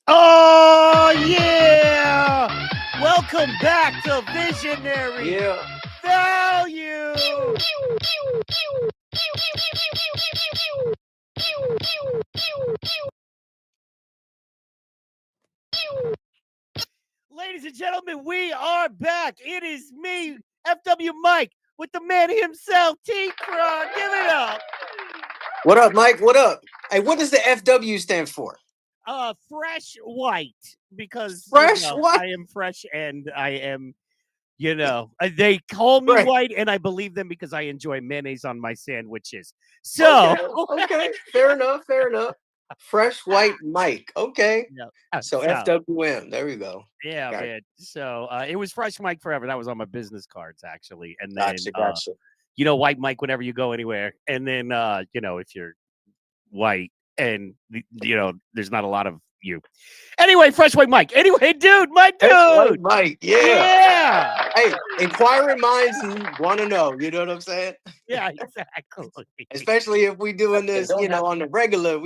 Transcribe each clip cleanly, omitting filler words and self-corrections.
Oh, yeah! Welcome back to Visionary Value! Ladies and gentlemen, we are back. It is me, FW Mike, with the man himself, T-qron. Give it up. What up, Mike? What up? Hey, what does the FW stand for? Fresh white, because Fresh white? I am fresh and I am, they call me white, and I believe them because I enjoy mayonnaise on my sandwiches. So, okay. Fair enough. Fresh white Mike. Okay. Yeah. So FWM. There we go. Yeah, man. So it was Fresh Mike forever. That was on my business cards, actually. And then, Gotcha. White Mike whenever you go anywhere. And then, if you're white and, there's not a lot of you. Anyway, Fresh White Mike. Anyway, dude, my dude. White Mike. Yeah. Hey, inquiring minds want to know. You know what I'm saying? Yeah, exactly. Especially if we doing this, on the regular,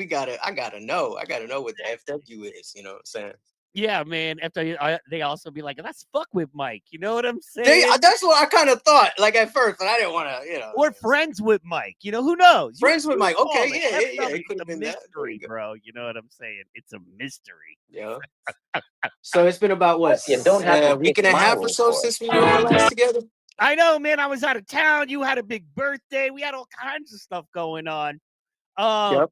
I gotta know. I gotta know what the FW is. You know what I'm saying? Yeah, man. After they also be like, "Let's fuck with Mike." You know what I'm saying? That's what I kind of thought, like at first, but I didn't want to, We're friends with Mike. Who knows? Friends with Mike. Okay, yeah. It could have been mystery, bro. You know what I'm saying? It's a mystery. Yeah. So it's been about what? You don't have a week and a half or so since we were last together. I know, man. I was out of town. You had a big birthday. We had all kinds of stuff going on. Yep.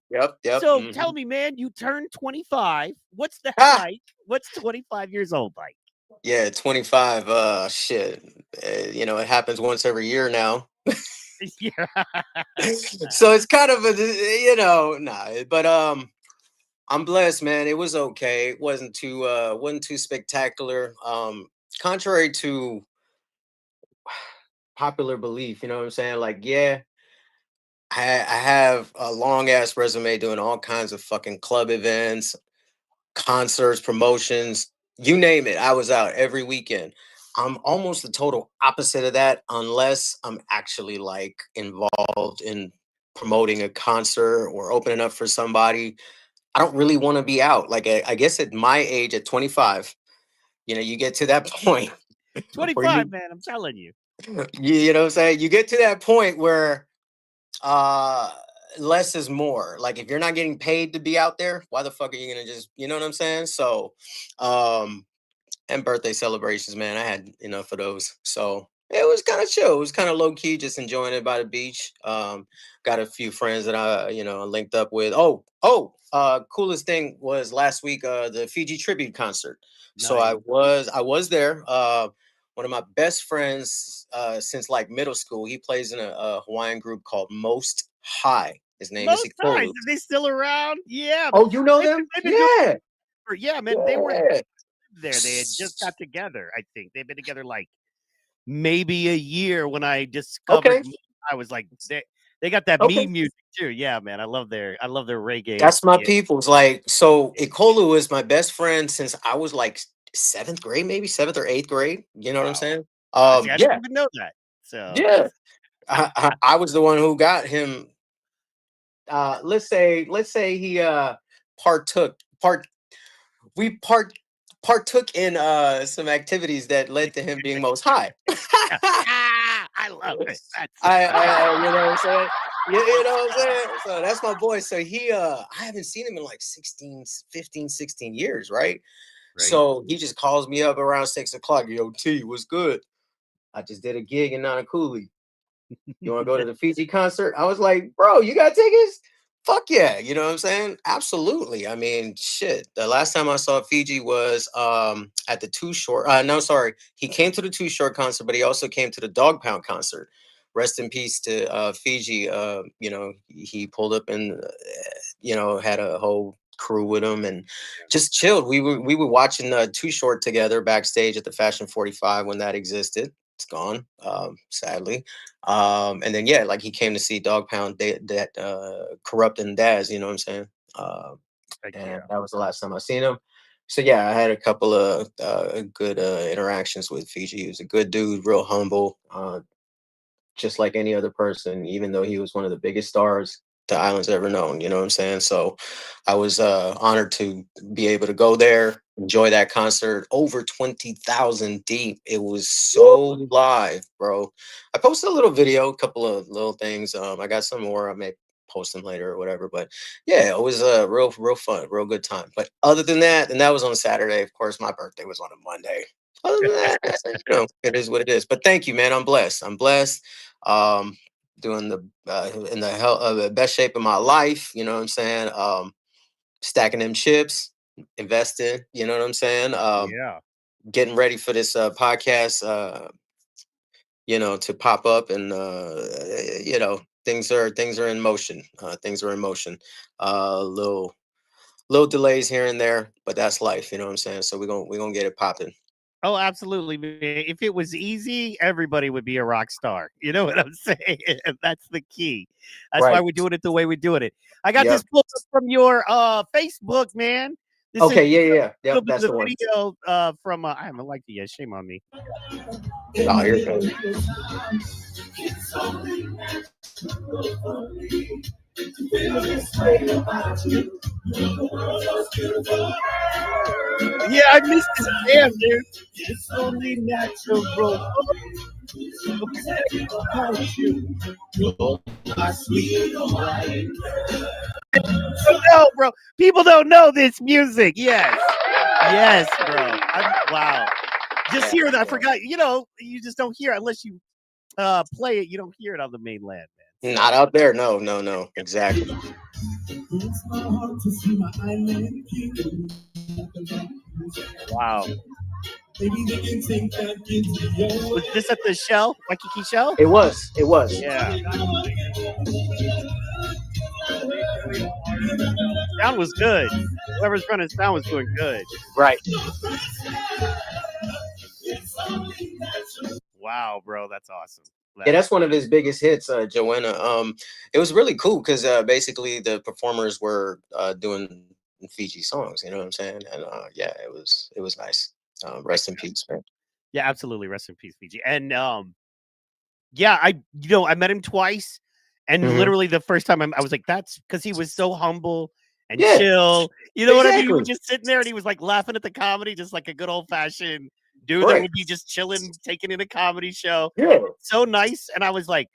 So tell me, man, you turned 25. What's that like? What's 25 years old like? Yeah, 25. Shit. It happens once every year now. Yeah. So it's kind of but I'm blessed, man. It was okay. It wasn't too spectacular. Contrary to popular belief, you know what I'm saying? Like, yeah, I have a long ass resume doing all kinds of fucking club events, concerts, promotions, you name it. I was out every weekend. I'm almost the total opposite of that, unless I'm actually like involved in promoting a concert or opening up for somebody. I don't really want to be out. Like, I guess at my age, at 25, you get to that point where 25, man, I'm telling you. you know what I'm saying? You get to that point where uh less is more. Like, if you're not getting paid to be out there, why the fuck are you gonna just, you know what I'm saying? So, um and birthday celebrations, man, I had enough of those. So it was kind of chill. It was kind of low key, just enjoying it by the beach. Got a few friends that I, linked up with. Coolest thing was last week, the Fiji tribute concert. So Nice. I was there. One of my best friends since like middle school. He plays in a Hawaiian group called Most High. His name is Most times, Ikolu. are they still around? Yeah, Oh, you know they've them? they've been doing Yeah, it for yeah, man, they were yeah. there. They had just got together, I think. They've been together, like, maybe a year when I discovered Okay, I was like, they got that okay. meme music too. Yeah, man, I love their reggae. That's my Yeah. people's. Like, so Ikolu is my best friend since I was like seventh grade, maybe seventh or eighth grade. You know what I'm Wow. saying? See, I didn't Yeah, even know that. So, yeah. I was the one who got him. Let's say he partook part we partook in some activities that led to him being most high. I love it. That's so You know what I'm saying? You know what I'm saying? So that's my boy. So I haven't seen him in like 16, 15, 16 years, right? right. So he just calls me up around 6 o'clock. Yo, T, what's good? I just did a gig in Nanakuli. You want to go to the Fiji concert? I was like, bro, you got tickets? Fuck yeah. You know what I'm saying? Absolutely. I mean, shit. The last time I saw Fiji was at the Too Short. No, sorry. He came to the Too Short concert, but he also came to the Dog Pound concert. Rest in peace to Fiji. He pulled up and had a whole crew with him and just chilled. We were watching Too Short together backstage at the Fashion 45 when that existed. It's gone, sadly. And then yeah, like he came to see Dog Pound, that Corrupt and Daz, you know what I'm saying? Heck And yeah. that was the last time I seen him. So yeah, I had a couple of good interactions with Fiji. He was a good dude, real humble, just like any other person, even though he was one of the biggest stars the island's ever known. You know what I'm saying? So I was honored to be able to go there, enjoy that concert. Over 20,000 deep. It was so live, bro. I posted a little video, a couple of little things. I got some more. I may post them later or whatever. But yeah, it was real fun, real good time. But other than that, and that was on Saturday. Of course, my birthday was on a Monday. Other than that, it is what it is. But thank you, man. I'm blessed. I'm blessed. Um, doing in the hell the best shape of my life. You know what I'm saying? Stacking them chips, investing. You know what I'm saying? Yeah. Getting ready for this podcast. To pop up and things are in motion. Things are in motion. Little delays here and there, but that's life. You know what I'm saying? So we're gonna get it popping. Oh, absolutely, man. If it was easy, everybody would be a rock star. You know what I'm saying? That's the key. That's why Right. we're doing it the way we're doing it. I got this Yep. pulled up from your Facebook, man. This is Okay. Yeah. Yeah. a Yeah. little Yep. bit of That's the the one. video from I haven't liked it yet. Shame on me. Oh, here it goes. Yeah, I missed this jam, dude. It's only natural. No, bro. People don't know this music. Yes. Yes, bro. Wow. Just Yeah. hear that. I forgot. You just don't hear it unless you play it. You don't hear it on the mainland, man. Not So out there. No. No. No. Exactly. wow. Was this at the show? Waikiki show? It was. It was. Yeah. Sound was good. whoever's running sound was doing good. Right. Wow, bro, that's awesome. Yeah, That's that's one of his biggest hits, Joanna. It was really cool because basically the performers were doing Fiji songs. You know what I'm saying? And yeah, it was nice. heck Rest in yeah. peace, man. Yeah, absolutely. Rest in peace, Fiji. And yeah, I met him twice, and Hmm. literally the first time I was like, that's because he was so humble and Yeah, chill. You know what I mean? He was exactly. just sitting there and he was like laughing at the comedy, just like a good old fashioned dude that Right. would be just chilling, taking in a comedy show. Yeah, So nice. And I was like,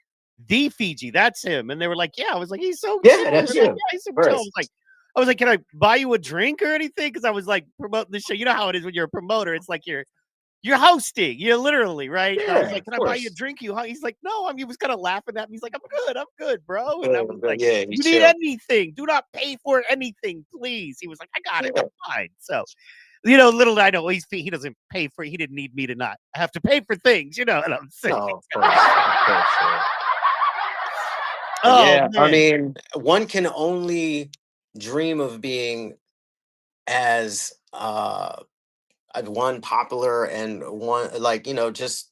the Fiji, that's him. And they were like, yeah. I was like, he's so yeah, chill. that's They're like, him. yeah, he's so chill. Right. I was like, can I buy you a drink or anything? Because I was like promoting the show. You know how it is when you're a promoter. It's like you're hosting. You're literally right. And I was Yeah, like, of "Can I buy you a course. drink?" He's like, "No." He was kind of laughing at me. He's like, I'm good, bro." And I was But like, yeah, he's "You need chill. anything? Do not pay for anything, please." He was like, "I got it. I'm Yeah. fine." So, little did I know he doesn't pay for. He didn't need me to not have to pay for things. You know what I'm saying? No, of course, of course. Yeah. But Oh yeah, I man, mean, one can only dream of being as one popular and one like just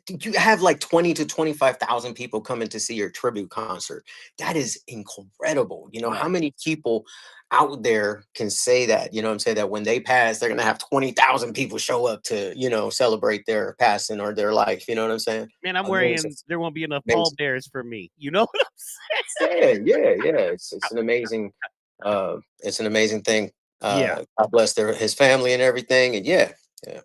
you have like 20 to 25,000 people coming to see your tribute concert. That is incredible. How yeah, many people out there can say that, I'm saying that when they pass they're going to have 20,000 people show up to celebrate their passing or their life. You know what I'm saying? man. I'm Amazing. worrying there won't be enough Amazing. pallbearers for me. You know what I'm saying? Yeah, yeah, yeah. It's an amazing it's an amazing thing. Yeah. God bless his family and everything. And yeah, yeah.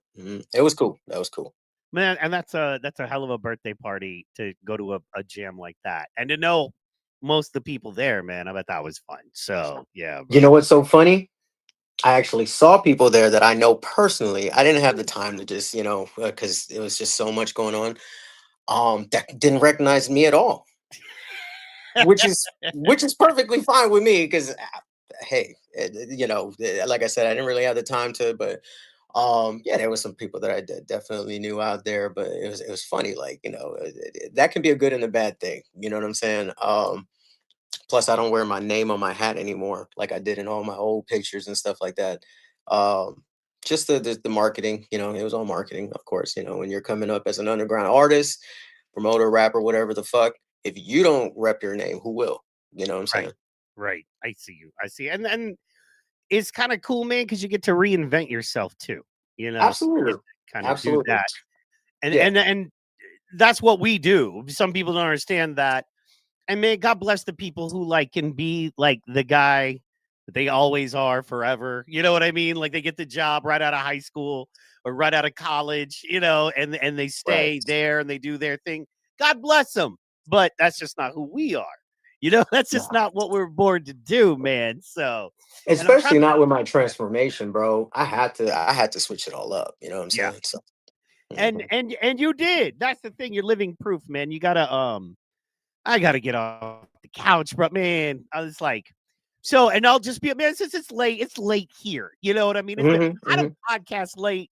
It was cool. That was cool. Man, and that's a hell of a birthday party to go to a jam like that, and to know most of the people there, man. I bet that was fun. So yeah, You bro. know what's so funny? I actually saw people there that I know personally. I didn't have the time to just, because it was just so much going on. That didn't recognize me at all, which is perfectly fine with me because, hey, like I said, I didn't really have the time to, but yeah, there was some people that I definitely knew out there, but it was funny, like that can be a good and a bad thing. You know what I'm saying? Plus, I don't wear my name on my hat anymore, like I did in all my old pictures and stuff like that. Um, just the marketing, it was all marketing, of course. When you're coming up as an underground artist, promoter, rapper, whatever the fuck, if you don't rep your name, who will? You know what I'm Right, saying? right. I see you. I see, and it's kind of cool, man, because you get to reinvent yourself too. So you Absolutely, get to kind of do absolutely. that, and Yeah, and and that's what we do. Some people don't understand that. And man, God bless the people who can be like the guy that they always are forever. You know what I mean? Like they get the job right out of high school or right out of college, and they right. stay there and they do their thing. God bless them. But that's just not who we are. That's just No. not what we're born to do, man. So, and I'm trying Especially to, not with my transformation, bro. I had to switch it all up. You know what I'm yeah. saying? So, And mhm. and you did. That's the thing. You're living proof, man. You gotta I gotta get off the couch, but man, I was like, so, and I'll just be, man, since it's late here. You know what I mean? Mhm, I don't mhm. podcast late,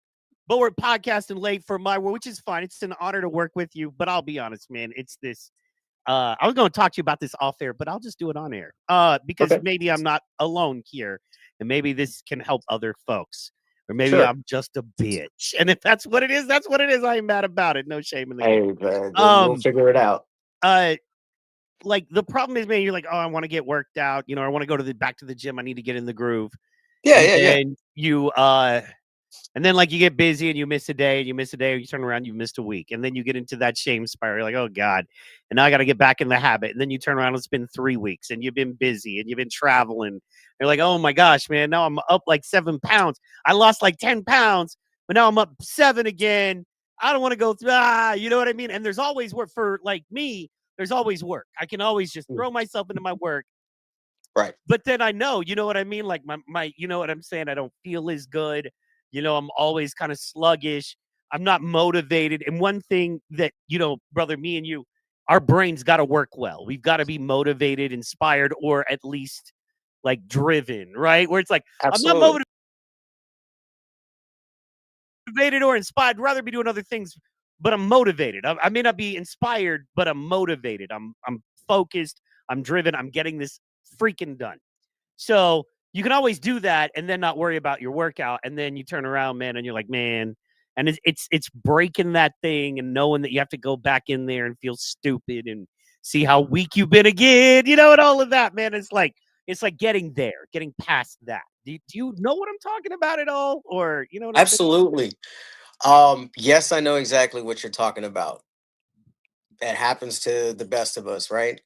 but we're podcasting late for my work, which is fine. It's an honor to work with you, but I'll be honest, man, it's this. I was going to talk to you about this off air, but I'll just do it on air. Because Okay, maybe I'm not alone here, and maybe this can help other folks, or maybe sure. I'm just a bitch. And if that's what it is, that's what it is. I ain't mad about it. No shame in the game. Hey, man, we'll Um, figure it out. uh, like the problem is, man, you're like, oh, I want to get worked out, I want to go to the back to the gym, I need to get in the groove. Yeah, And yeah, yeah. then you get busy and you miss a day and you miss a day, or you turn around, you missed a week. And then you get into that shame spiral. You're like, oh God. And now I got to get back in the habit. And then you turn around, it's been 3 weeks and you've been busy and you've been traveling. You're like, oh my gosh, man, now I'm up like 7 pounds. I lost like 10 pounds, but now I'm up 7 again. I don't want to go through, you know what I mean? And there's always work for like me. There's always work. I can always just Mm, throw myself into my work. right. But then I know, you know what I mean? Like my you know what I'm saying? I don't feel as good. I'm always kind of sluggish. I'm not motivated. And one thing that, brother, me and you, our brains got to work well. We've got to be motivated, inspired, or at least like driven, right? Where it's like, I'm not Absolutely. motivated or inspired. I'd rather be doing other things, but I'm motivated. I may not be inspired, but I'm motivated. I'm focused. I'm driven. I'm getting this freaking done. So you can always do that and then not worry about your workout. And then you turn around, man, and you're like, man, and it's breaking that thing and knowing that you have to go back in there and feel stupid and see how weak you've been again, and all of that, man. It's like getting there, getting past that. Do you know what I'm talking about at all? Or you know what I'm saying? Absolutely. Yes, I know exactly what you're talking about. That happens to the best of us, right?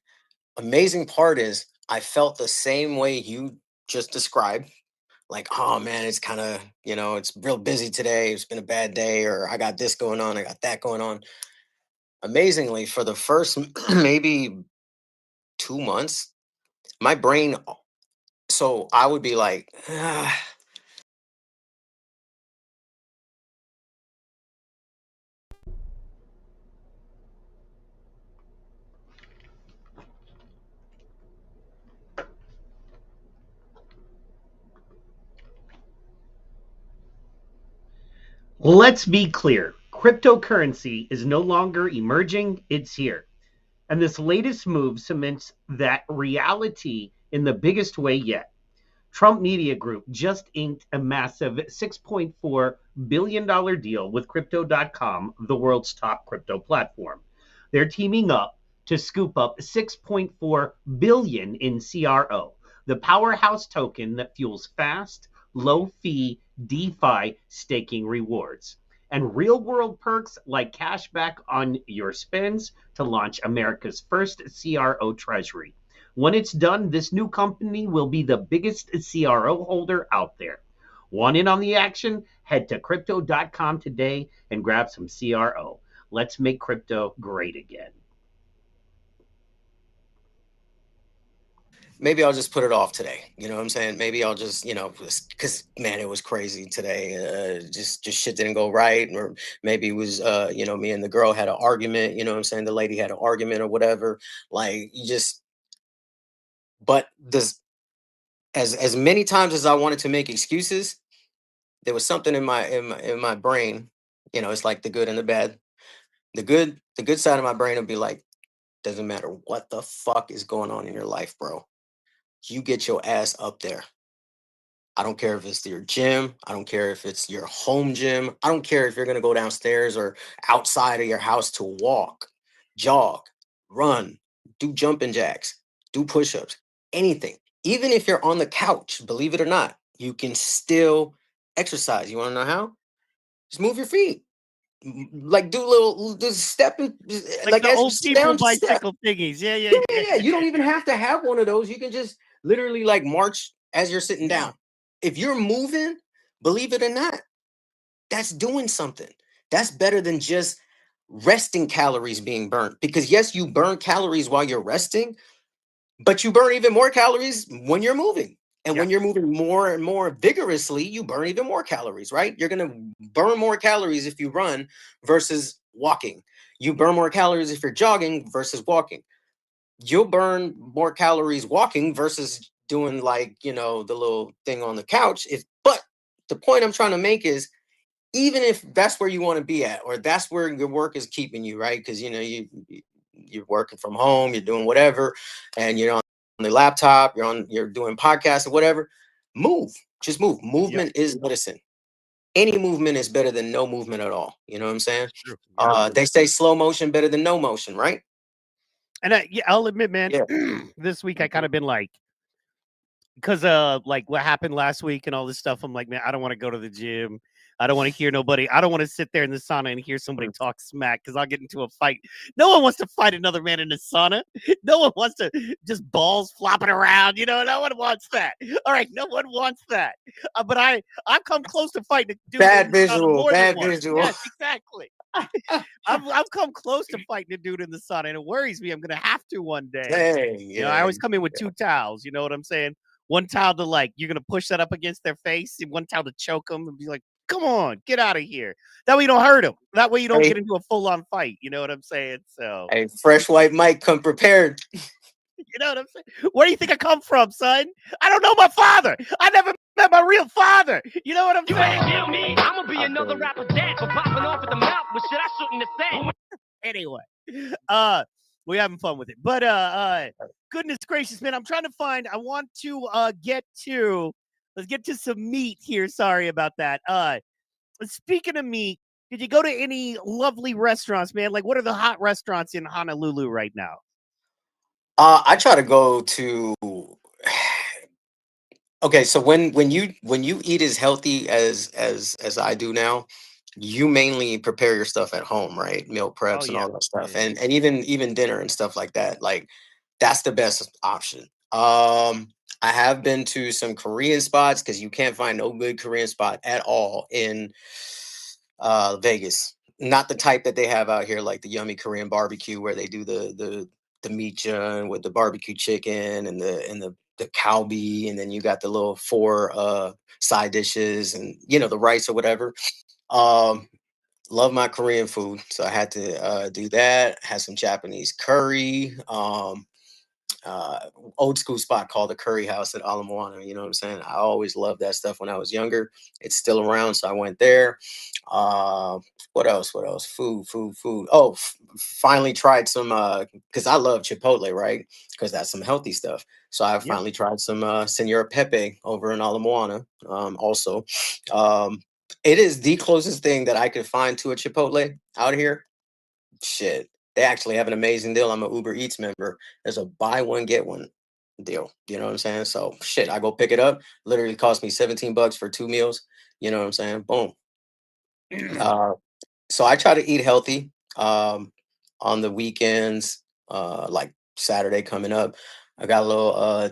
Amazing part is I felt the same way you just described. Like, oh man, it's kind of, it's real busy today. It's been a bad day, or I got this going on, I got that going on. Amazingly, for the first maybe 2 months, my brain, so I would be like, Let's be clear. Cryptocurrency is no longer emerging, it's here. And this latest move cements that reality in the biggest way yet. Trump Media Group just inked a massive $6.4 billion deal with Crypto.com, the world's top crypto platform. They're teaming up to scoop up 6.4 billion in CRO, the powerhouse token that fuels fast, low fee DeFi staking rewards and real world perks like cashback on your spends to launch America's first CRO treasury. When it's done, this new company will be the biggest CRO holder out there. Want in on the action? Head to crypto.com today and grab some CRO. Let's make crypto great again. maybe I'll just put it off today. You know what I'm saying? Maybe I'll just, because man, it was crazy today. Just shit didn't go right, or maybe it was, me and the girl had an argument. You know what I'm saying? The lady had an argument or whatever. Like you just, but this, as many times as I wanted to make excuses, there was something in my brain. It's like the good and the bad. The good side of my brain would be like, doesn't matter what the fuck is going on in your life, bro. You get your ass up there. I don't care if it's your gym. I don't care if it's your home gym. I don't care if you're going to go downstairs or outside of your house to walk, jog, run, do jumping jacks, do push ups, anything. Even if you're on the couch, believe it or not, you can still exercise. You want to know how? Just move your feet. Like do little, just step and Like like the as you old sit people down, just step. bicycle thingies. Yeah, yeah, Yeah, yeah. yeah, yeah. You don't even have to have one of those. You can just literally like march as you're sitting Yeah. down. If you're moving, believe it or not, that's doing something. That's better than just resting calories being burnt. Because yes, you burn calories while you're resting, but you burn even more calories when you're moving. And Yeah. when you're moving more and more vigorously, you burn even more calories, right? You're going to burn more calories if you run versus walking. You burn more calories if you're jogging versus walking. You'll burn more calories walking versus doing like, the little thing on the couch. But the point I'm trying to make is, even if that's where you want to be at, or that's where your work is keeping you, right? Because you're working from home, you're doing whatever, and you're on the laptop, you're doing podcasts or whatever. Move, just move. Yep. Movement is medicine. Any movement is better than no movement at all. You know what I'm saying? It's true. Yep. They say slow motion better than no motion, right? And yeah, I'll admit, man, Yeah. this week I kind of been like, because like what happened last week and all this stuff, I'm like, man, I don't want to go to the gym. I don't want to hear nobody. I don't want to sit there in the sauna and hear somebody talk smack because I'll get into a fight. No one wants to fight another man in the sauna. No one wants to just balls flopping around. No one wants that. All right, no one wants that. But I've come close to fighting a dude in Bad the sauna visual, more than bad once. visual. Yes, exactly. I've come close to fighting a dude in the sauna, and it worries me. I'm gonna have to one day. Dang, I yeah. always come in with two towels. You know what I'm saying? One towel to like, you're gonna push that up against their face, and one towel to choke them and be like, "Come on, get out of here." That way you don't hurt them. That way you don't Hey, get into a full on fight. You know what I'm saying? So, hey, fresh white Mike, come prepared. you know what I'm saying? Where do you think I come from, son? I don't know my father. I never met my real father. You know what I'm saying? Kill me. I'm gonna be another rapper dead for popping off at the mouth with shit I shouldn't have said. Anyway, we having fun with it. But goodness gracious, man. I'm trying to find. I want to get to. Let's get to some meat here. Sorry about that. Speaking of meat, did you go to any lovely restaurants, man? Like, what are the hot restaurants in Honolulu right now? I try to go to. Okay, so when you eat as healthy as I do now, you mainly prepare your stuff at home, right? Meal Oh preps and yeah, all that stuff, yeah. and even dinner and stuff like that. Like that's the best option. I have been to some Korean spots because you can't find no good Korean spot at all in Vegas. Not the type that they have out here, like the yummy Korean barbecue where they do the meat chun with the barbecue chicken and the kalbi, and then you got the little four side dishes and the rice or whatever. Um, love my Korean food, so I had to do that. Had some Japanese curry. Old school spot called the Curry House at Ala Moana. You know what I'm saying? I always loved that stuff when I was younger. It's still around, so I went there. Uh, what else? What else? Food. Oh, finally tried some because I love Chipotle, right? Because that's some healthy stuff. So I Yep. finally tried some Senora Pepe over in Ala Moana. Also, um, it is the closest thing that I could find to a Chipotle out here. Shit, they actually have an amazing deal. I'm an Uber Eats member. There's a buy one get one deal. You know what I'm saying? So shit, I go pick it up. Literally cost me $17 for 2 meals. You know what I'm saying? Boom. Uh, so I try to eat healthy on the weekends, like Saturday coming up. I got a little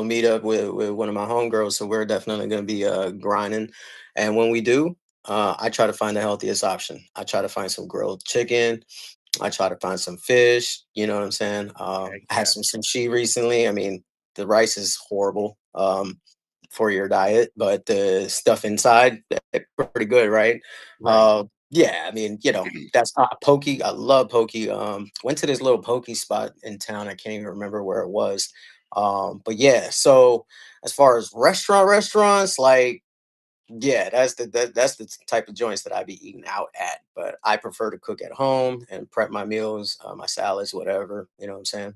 meetup with one of my homegirls, so we're definitely going to be grinding. And when we do, I try to find the healthiest option. I try to find some grilled chicken. I try to find some fish. You know what I'm saying? Heck I had yeah. some sushi recently. I mean, the rice is horrible for your diet, but the stuff inside pretty good, right? Right. Yeah, I mean, that's pokey. I love pokey. Went to this little pokey spot in town. I can't even remember where it was. But yeah, so as far as restaurants, like yeah, that's the type of joints that I be eating out at. But I prefer to cook at home and prep my meals, my salads, whatever. You know what I'm saying?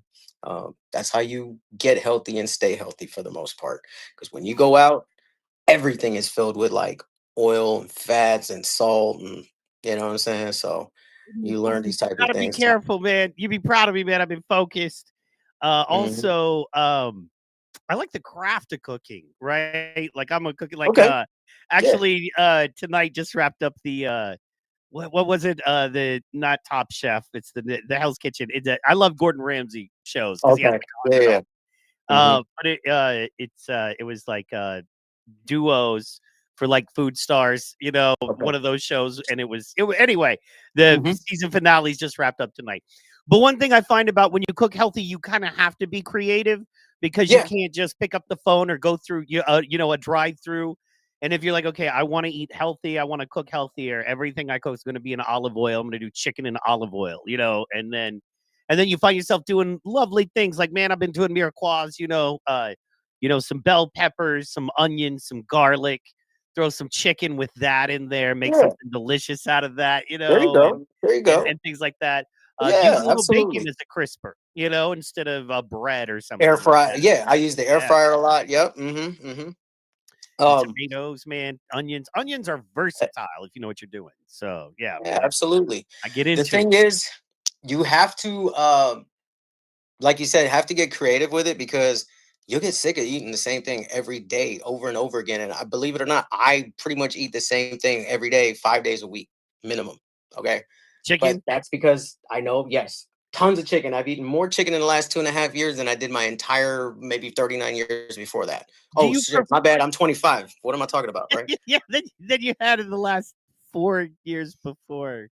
That's how you get healthy and stay healthy for the most part. Because when you go out, everything is filled with like oil and fats and salt, and you know what I'm saying. So you learn these type of Gotta be things. careful, man. You be proud of me, man. I've been focused. Mhm. Also, I like the craft of cooking, right? Like I'm a cookie like Okay, yeah, actually tonight just wrapped up the what was it? The not Top Chef, it's the Hell's Kitchen. I love Gordon Ramsay shows because he has okay, like yeah, 100 yeah. on. Hmm. But it was like duos for like food stars, Okay. one of those shows. And anyway, the Hmm. season finales just wrapped up tonight. But one thing I find about when you cook healthy, you kind of have to be creative because you Yeah, can't just pick up the phone or go through a drive through. And if you're like, okay, I want to eat healthy, I want to cook healthier, everything I cook is going to be in olive oil. I'm going to do chicken in olive oil, and then you find yourself doing lovely things like, man, I've been doing mirepoix, some bell peppers, some onions, some garlic, throw some chicken with that in there, make yeah. something delicious out of that, There you and go. There you and go. and things like that. Use Yeah, a little bacon absolutely. as a crisper, instead of bread or Air something like fry. that. Yeah, I use the air Yeah. fryer a lot. Yep. Mm-hmm. Mm-hmm. And tomatoes, man, onions. Onions are Eh, versatile if you know what you're doing. So yeah, yeah, man, absolutely. I get The into it. thing is, you have to, like you said, have to get creative with it because you'll get sick of eating the same thing every day over and over again. And I believe it or not, I pretty much eat the same thing every day, 5 days a week minimum. Okay. But Chicken. that's because I know, yes, tons of chicken. I've eaten more chicken in the last 2.5 years than I did my entire maybe 39 years before that. Do Oh you shit, prefer? my bad. I'm 25. What am I talking about? Right? Yeah, than you had in the last 4 years before,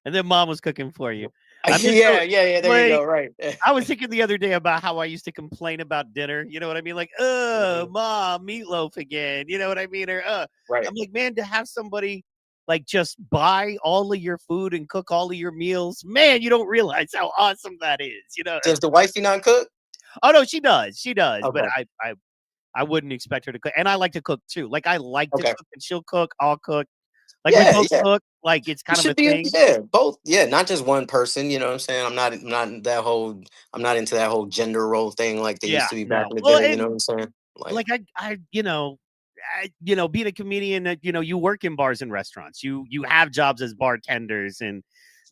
and then mom was cooking for you. I miss the Yeah. There you like. go. Right. I was thinking the other day about how I used to complain about dinner. You know what I mean? Like, Mhm. mom, meatloaf again. You know what I mean? Or Right. I'm like, man, to have somebody like just buy all of your food and cook all of your meals, man, you don't realize how awesome that is. Does the wifey not cook? Oh no, she does, but Okay. I wouldn't expect her to cook, and I like to cook too. Like I like to Okay. cook, and she'll cook, I'll cook. Like we Yeah. both Yeah. cook. Like it's It kind of a should be, thing. yeah, both. Yeah, not just one person. You know what I'm saying? I'm not into that whole gender role thing like they Yeah, used to be back no. in the Well, day. You know and what I'm saying? Like, like being a comedian, you work in bars and restaurants. You have jobs as bartenders, and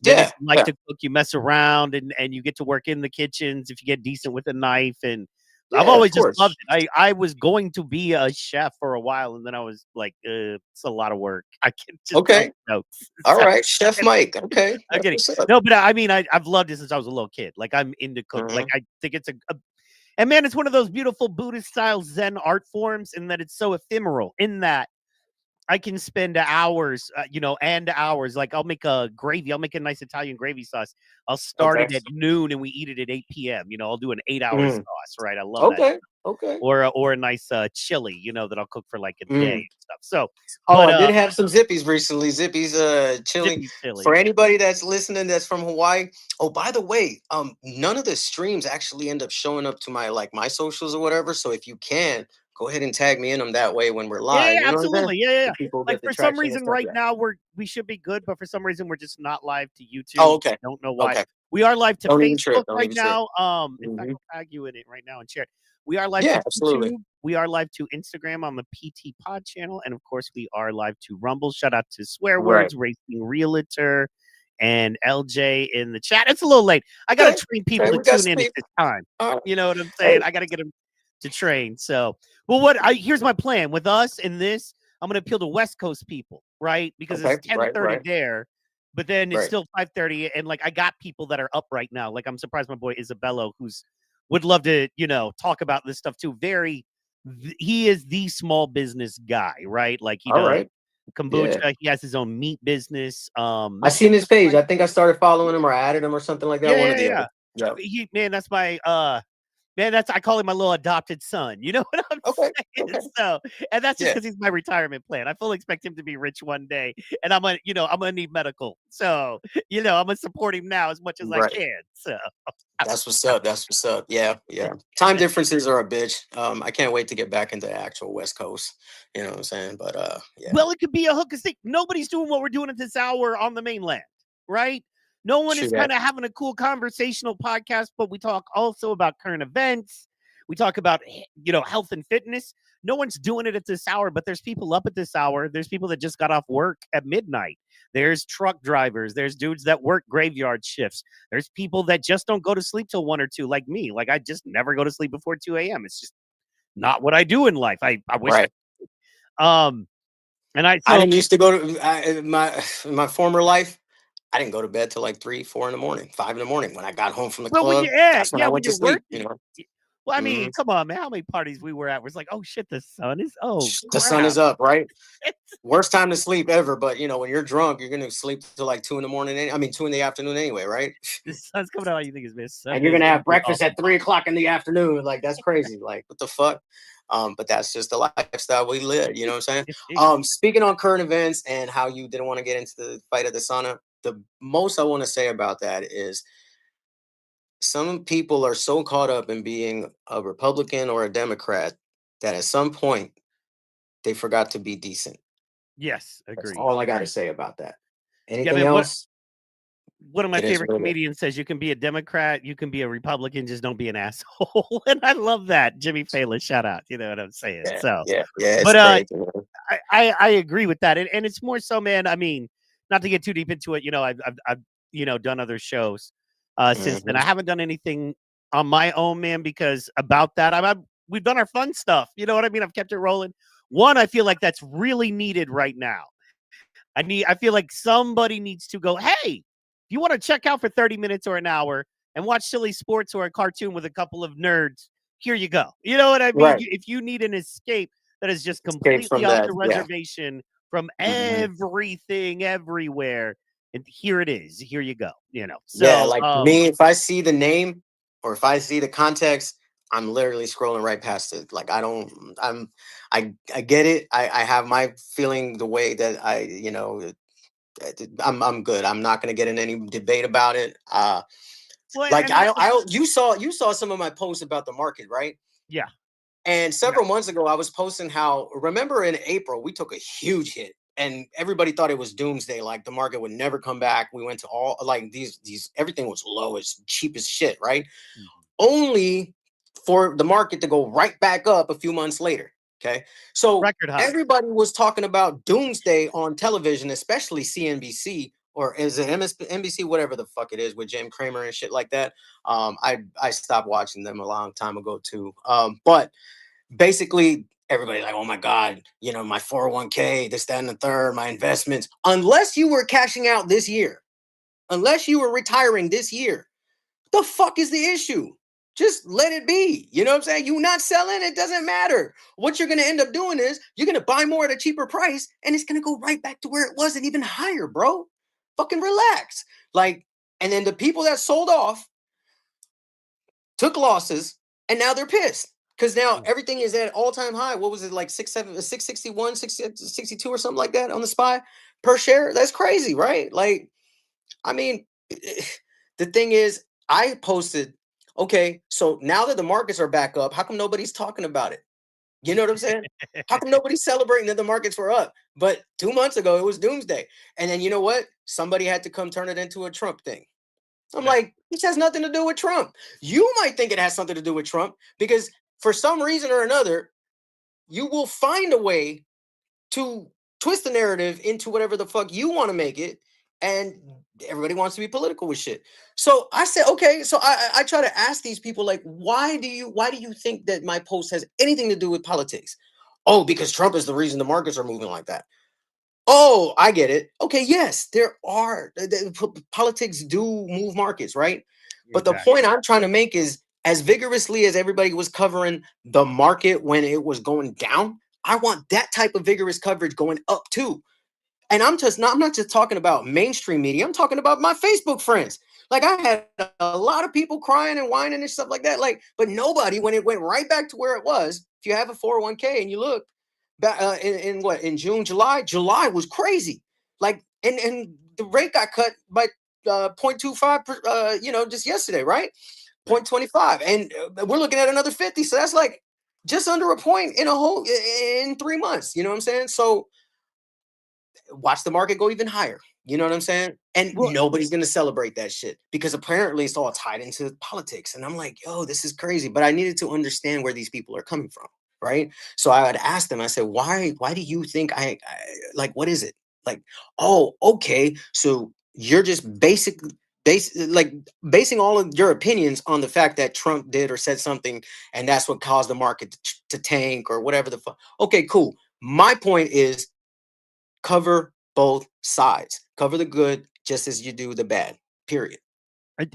then if yeah, you like yeah, to cook, you mess around and you get to work in the kitchens if you get decent with a knife. And I've yeah, of always just loved course. it. I was going to be a chef for a while, and then I was like, it's a lot of work. I can just tell Okay, notes. all So right, Chef Mike. Okay, I'm that's kidding. what's up. No, but I mean, I've loved it since I was a little kid. Like I'm into cook. Like Hmm. I think it's and man, it's one of those beautiful Buddhist style Zen art forms, in that it's so ephemeral. In that I can spend hours, and hours. Like I'll make a gravy. I'll make a nice Italian gravy sauce. I'll start Okay. it at noon and we eat it at 8 p.m. I'll do an 8 hour Mm. sauce. Right, I love that. Okay. Okay. Or a nice chili, that I'll cook for like a day Mm. and stuff. So, Oh, but I did have some Zippies recently. Zippies chili. Zippy's For chili. anybody that's listening that's from Hawaii. Oh, by the way, none of the streams actually end up showing up to my socials or whatever. So if you can, go ahead and tag me in them that way when we're Yeah, live. yeah, You know what I'm saying? absolutely. Yeah, yeah, yeah. So people Like get the for some traction and reason stuff. right Yeah. now we should be good, but for some reason we're just not live to YouTube. Oh, okay. Don't know why. Okay. We are live to Don't even trip. Facebook Don't right even trip. now. In fact, Hmm. I'll tag you in it right now and share it. We are live Yeah, to absolutely. YouTube. We are live to Instagram on the PT Pod channel, and of course we are live to Rumble. Shout out to Swear Right. Words, Racing Realtor, and LJ in the chat. It's a little late. I got to Okay. train people Okay. to We got tune some in at people. this time. All right. You know what I'm saying? Hey. I got to get them to train. So, well, here's my plan with us and this. I'm gonna appeal to West Coast people, right? Because it's Okay. Right. 10:30 Right. there, but then it's Right. still 5:30, and like I got people that are up right now. Like I'm surprised my boy Isabello, who's would love to, talk about this stuff too. He is the small business guy, right? Like he All does right. Yeah. kombucha. He has his own meat business. I seen his page. Like, I think I started following him or I added him or something like that. yeah, One or yeah, the yeah. other. Yeah. Man, that's my man, I call him my little adopted son. You know what I'm Okay. saying? Okay. So, and that's just Yeah. because he's my retirement plan. I fully expect him to be rich one day, and I'm gonna need medical. So, I'm gonna support him now as much as I Right. can. So, That's what's up. That's what's up. Yeah. Yeah. Time differences are a bitch. I can't wait to get back into the actual West Coast. You know what I'm saying? But yeah. well, it could be a hook. Cause nobody's doing what we're doing at this hour on the mainland, right? No one True is that. kind of having a cool conversational podcast, but we talk also about current events. We talk about, health and fitness. No one's doing it at this hour, but there's people up at this hour. There's people that just got off work at midnight. There's truck drivers. There's dudes that work graveyard shifts. There's people that just don't go to sleep till 1 or 2, like me. Like I just never go to sleep before 2 a.m. It's just not what I do in life. I wish Right. um and I I so didn't used to go to in my former life. I didn't go to bed till like 3, 4 in the morning, 5 in the morning. When I got home from the well, when club, you yeah, that's when yeah, I when went to you're sleep. You working. know. Well, I Hmm. mean, come on, man. How many parties we were at was like, oh shit, the sun is The sun crap. is up, right? Worst time to sleep ever. But when you're drunk, you're gonna sleep till like 2 in the morning. I mean, 2 in the afternoon anyway, right? The sun's coming out. All you think is, man, And you're Sunday's gonna gonna have be breakfast awesome. at 3 o'clock in the afternoon. Like that's crazy. Like what the fuck? But that's just the lifestyle we live. You know what I'm saying? Speaking on current events and how you didn't want to get into the fight of the sauna, the most I want to say about that is some people are so caught up in being a Republican or a Democrat that at some point they forgot to be decent. Yes, That's agreed. all I got to say about that. Yeah, Anything man. else? One of my It is favorite what it is. comedians says you can be a Democrat, you can be a Republican, just don't be an asshole. And I love that. Jimmy Fallon, shout out. You know what I'm saying? Yeah, So, yeah, yeah. It's but crazy, man. I agree with that, and it's more so, man. I mean, not to get too deep into it, I've done other shows since then. Mhm. I haven't done anything on my own, man, because about that, we've done our fun stuff. You know what I mean? I've kept it rolling. One, I feel like that's really needed right now. I feel like somebody needs to go, hey, if you want to check out for 30 minutes or an hour and watch silly sports or a cartoon with a couple of nerds, here you go. You know what I mean? Right. If you need an escape that is just Escape completely from off that. the Yeah. reservation from Mhm. everything, everywhere, and here it is. Here you go. Yeah, So like me, if I see the name or if I see the context, I'm literally scrolling right past it. Like I don't, I get it. I have my feeling the way that I'm good. I'm not gonna get in any debate about it. well, Like and that's you saw some of my posts about the market, right? yeah, And yeah, several months ago, I was posting how remember in April we took a huge hit and everybody thought it was doomsday. Like the market would never come back. We went to all like these everything was low, as cheap as shit, right? Only for the market to go right back up a few months later. Okay, so Record high. everybody was talking about doomsday on television, especially CNBC or is it NBC, whatever the fuck it is, with Jim Cramer and shit like that. I stopped watching them a long time ago too. But basically everybody like, oh my God, you know, my 401k, this, that, and the third, my investments. Unless you were cashing out this year, unless you were retiring this year, the fuck is the issue? Just let it be. You know what I'm saying? You not selling, it doesn't matter. What you're going to end up doing is you're going to buy more at a cheaper price and it's going to go right back to where it was and even higher, bro. Fucking relax. Like, and then the people that sold off took losses and now they're pissed because now everything is at all-time high. What was it, like 661, 662 or something like that on the SPY per share? That's crazy, right? Like, I mean, the thing is, I posted, okay, so now that the markets are back up, how come nobody's talking about it? You know what I'm saying? How come nobody's celebrating that the markets were up? But 2 months ago, it was doomsday. And then you know what? Somebody had to come turn it into a Trump thing. I'm like, this has nothing to do with Trump. You might think it has something to do with Trump because for some reason or another, you will find a way to twist the narrative into whatever the fuck you want to make it. And everybody wants to be political with shit. So I said, okay. So I try to ask these people, like, why do you think that my post has anything to do with politics? Oh, because Trump is the reason the markets are moving like that. Oh, I get it. Okay, yes, there are politics do move markets, right? But the point I'm trying to make is, as vigorously as everybody was covering the market when it was going down, I want that type of vigorous coverage going up too. And I'm not just talking about mainstream media. I'm talking about my Facebook friends. Like I had a lot of people crying and whining and stuff like that. Like, but nobody, when it went right back to where it was, if you have a 401k and you look back in June, July was crazy. Like, and the rate got cut by 0.25, just yesterday, right? 0.25. And we're looking at another 50. So that's like just under a point in 3 months. You know what I'm saying? So watch the market go even higher. You know what I'm saying? And nobody's going to celebrate that shit because apparently it's all tied into politics. And I'm like, yo, this is crazy. But I needed to understand where these people are coming from. Right. So I would ask them, I said, why do you think I like, what is it? Like, oh, okay. So you're just basing all of your opinions on the fact that Trump did or said something, and that's what caused the market to tank or whatever the fuck. Okay, cool. My point is, cover both sides. Cover the good just as you do the bad. Period.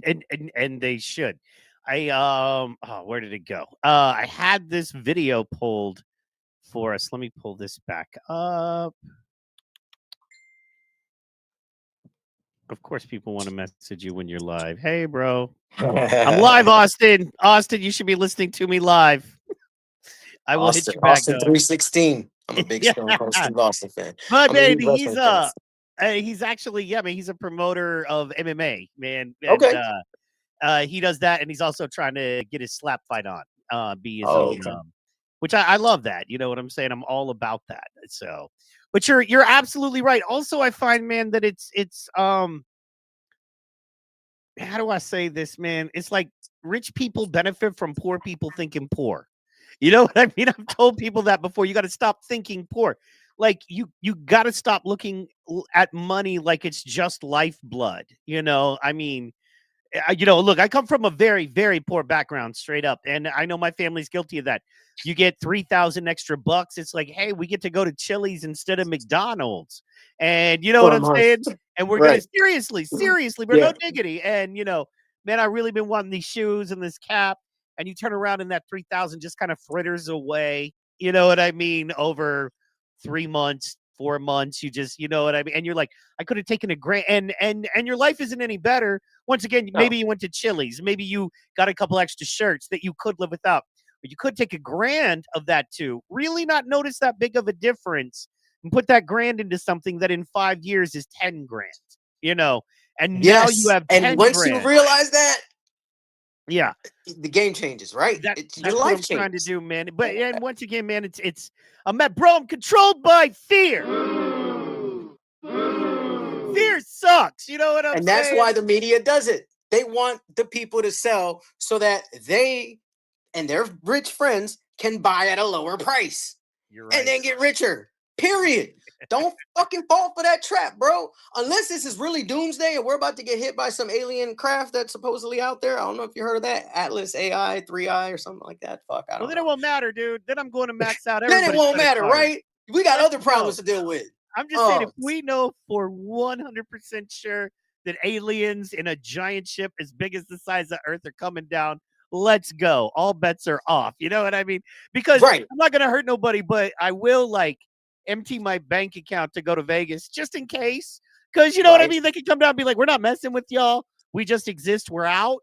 And they should. Where did it go? I had this video pulled for us. Let me pull this back up. Of course, people want to message you when you're live. Hey, bro, I'm live, Austin. Austin, you should be listening to me live. I will hit you back. Austin 316. I'm a big Stone Cold Steve Austin fan. But baby, he's actually, he's a promoter of MMA, man. And, okay. He does that, and he's also trying to get his slap fight on, be his own. Okay. Which I love that. You know what I'm saying? I'm all about that. So, but you're absolutely right. Also, I find, man, that it's how do I say this, man? It's like rich people benefit from poor people thinking poor. You know what I mean? I've told people that before. You got to stop thinking poor. Like you got to stop looking at money like it's just lifeblood. You know, I mean, look, I come from a very, very poor background, straight up. And I know my family's guilty of that. You get 3,000 extra bucks. It's like, hey, we get to go to Chili's instead of McDonald's. And you know what I'm saying? And we're going to seriously, we're no diggity. And, man, I really been wanting these shoes and this cap. And you turn around and that 3,000 just kind of fritters away. You know what I mean? Over 3 months, 4 months, you know what I mean? And you're like, I could have taken a grand, and your life isn't any better. Once again, maybe you went to Chili's, maybe you got a couple extra shirts that you could live without, but you could take a grand of that too. Really not notice that big of a difference and put that grand into something that in 5 years is 10 grand, and now you have 10 and once grand. You realize that, the game changes, right? That's your life what I'm trying to do, man. But and once again, man, I'm controlled by fear. sucks. You know what I'm And saying? that's why the media does it. They want the people to sell so that they and their rich friends can buy at a lower price. You're right. And then get richer. Period. Don't fucking fall for that trap, bro. Unless this is really doomsday and we're about to get hit by some alien craft that's supposedly out there. I don't know if you heard of that. Atlas AI, 3i, or something like that. Fuck, I don't know. Then it won't matter, dude. Then I'm going to max out Then everybody's it won't credit matter, card. right? We got Let's other problems to deal with. I'm just saying, if we know for 100% sure that aliens in a giant ship as big as the size of Earth are coming down, let's go. All bets are off. You know what I mean? Because I'm not going to hurt nobody, but I will like empty my bank account to go to Vegas just in case. Because you know what I mean? They could come down and be like, we're not messing with y'all. We just exist. We're out.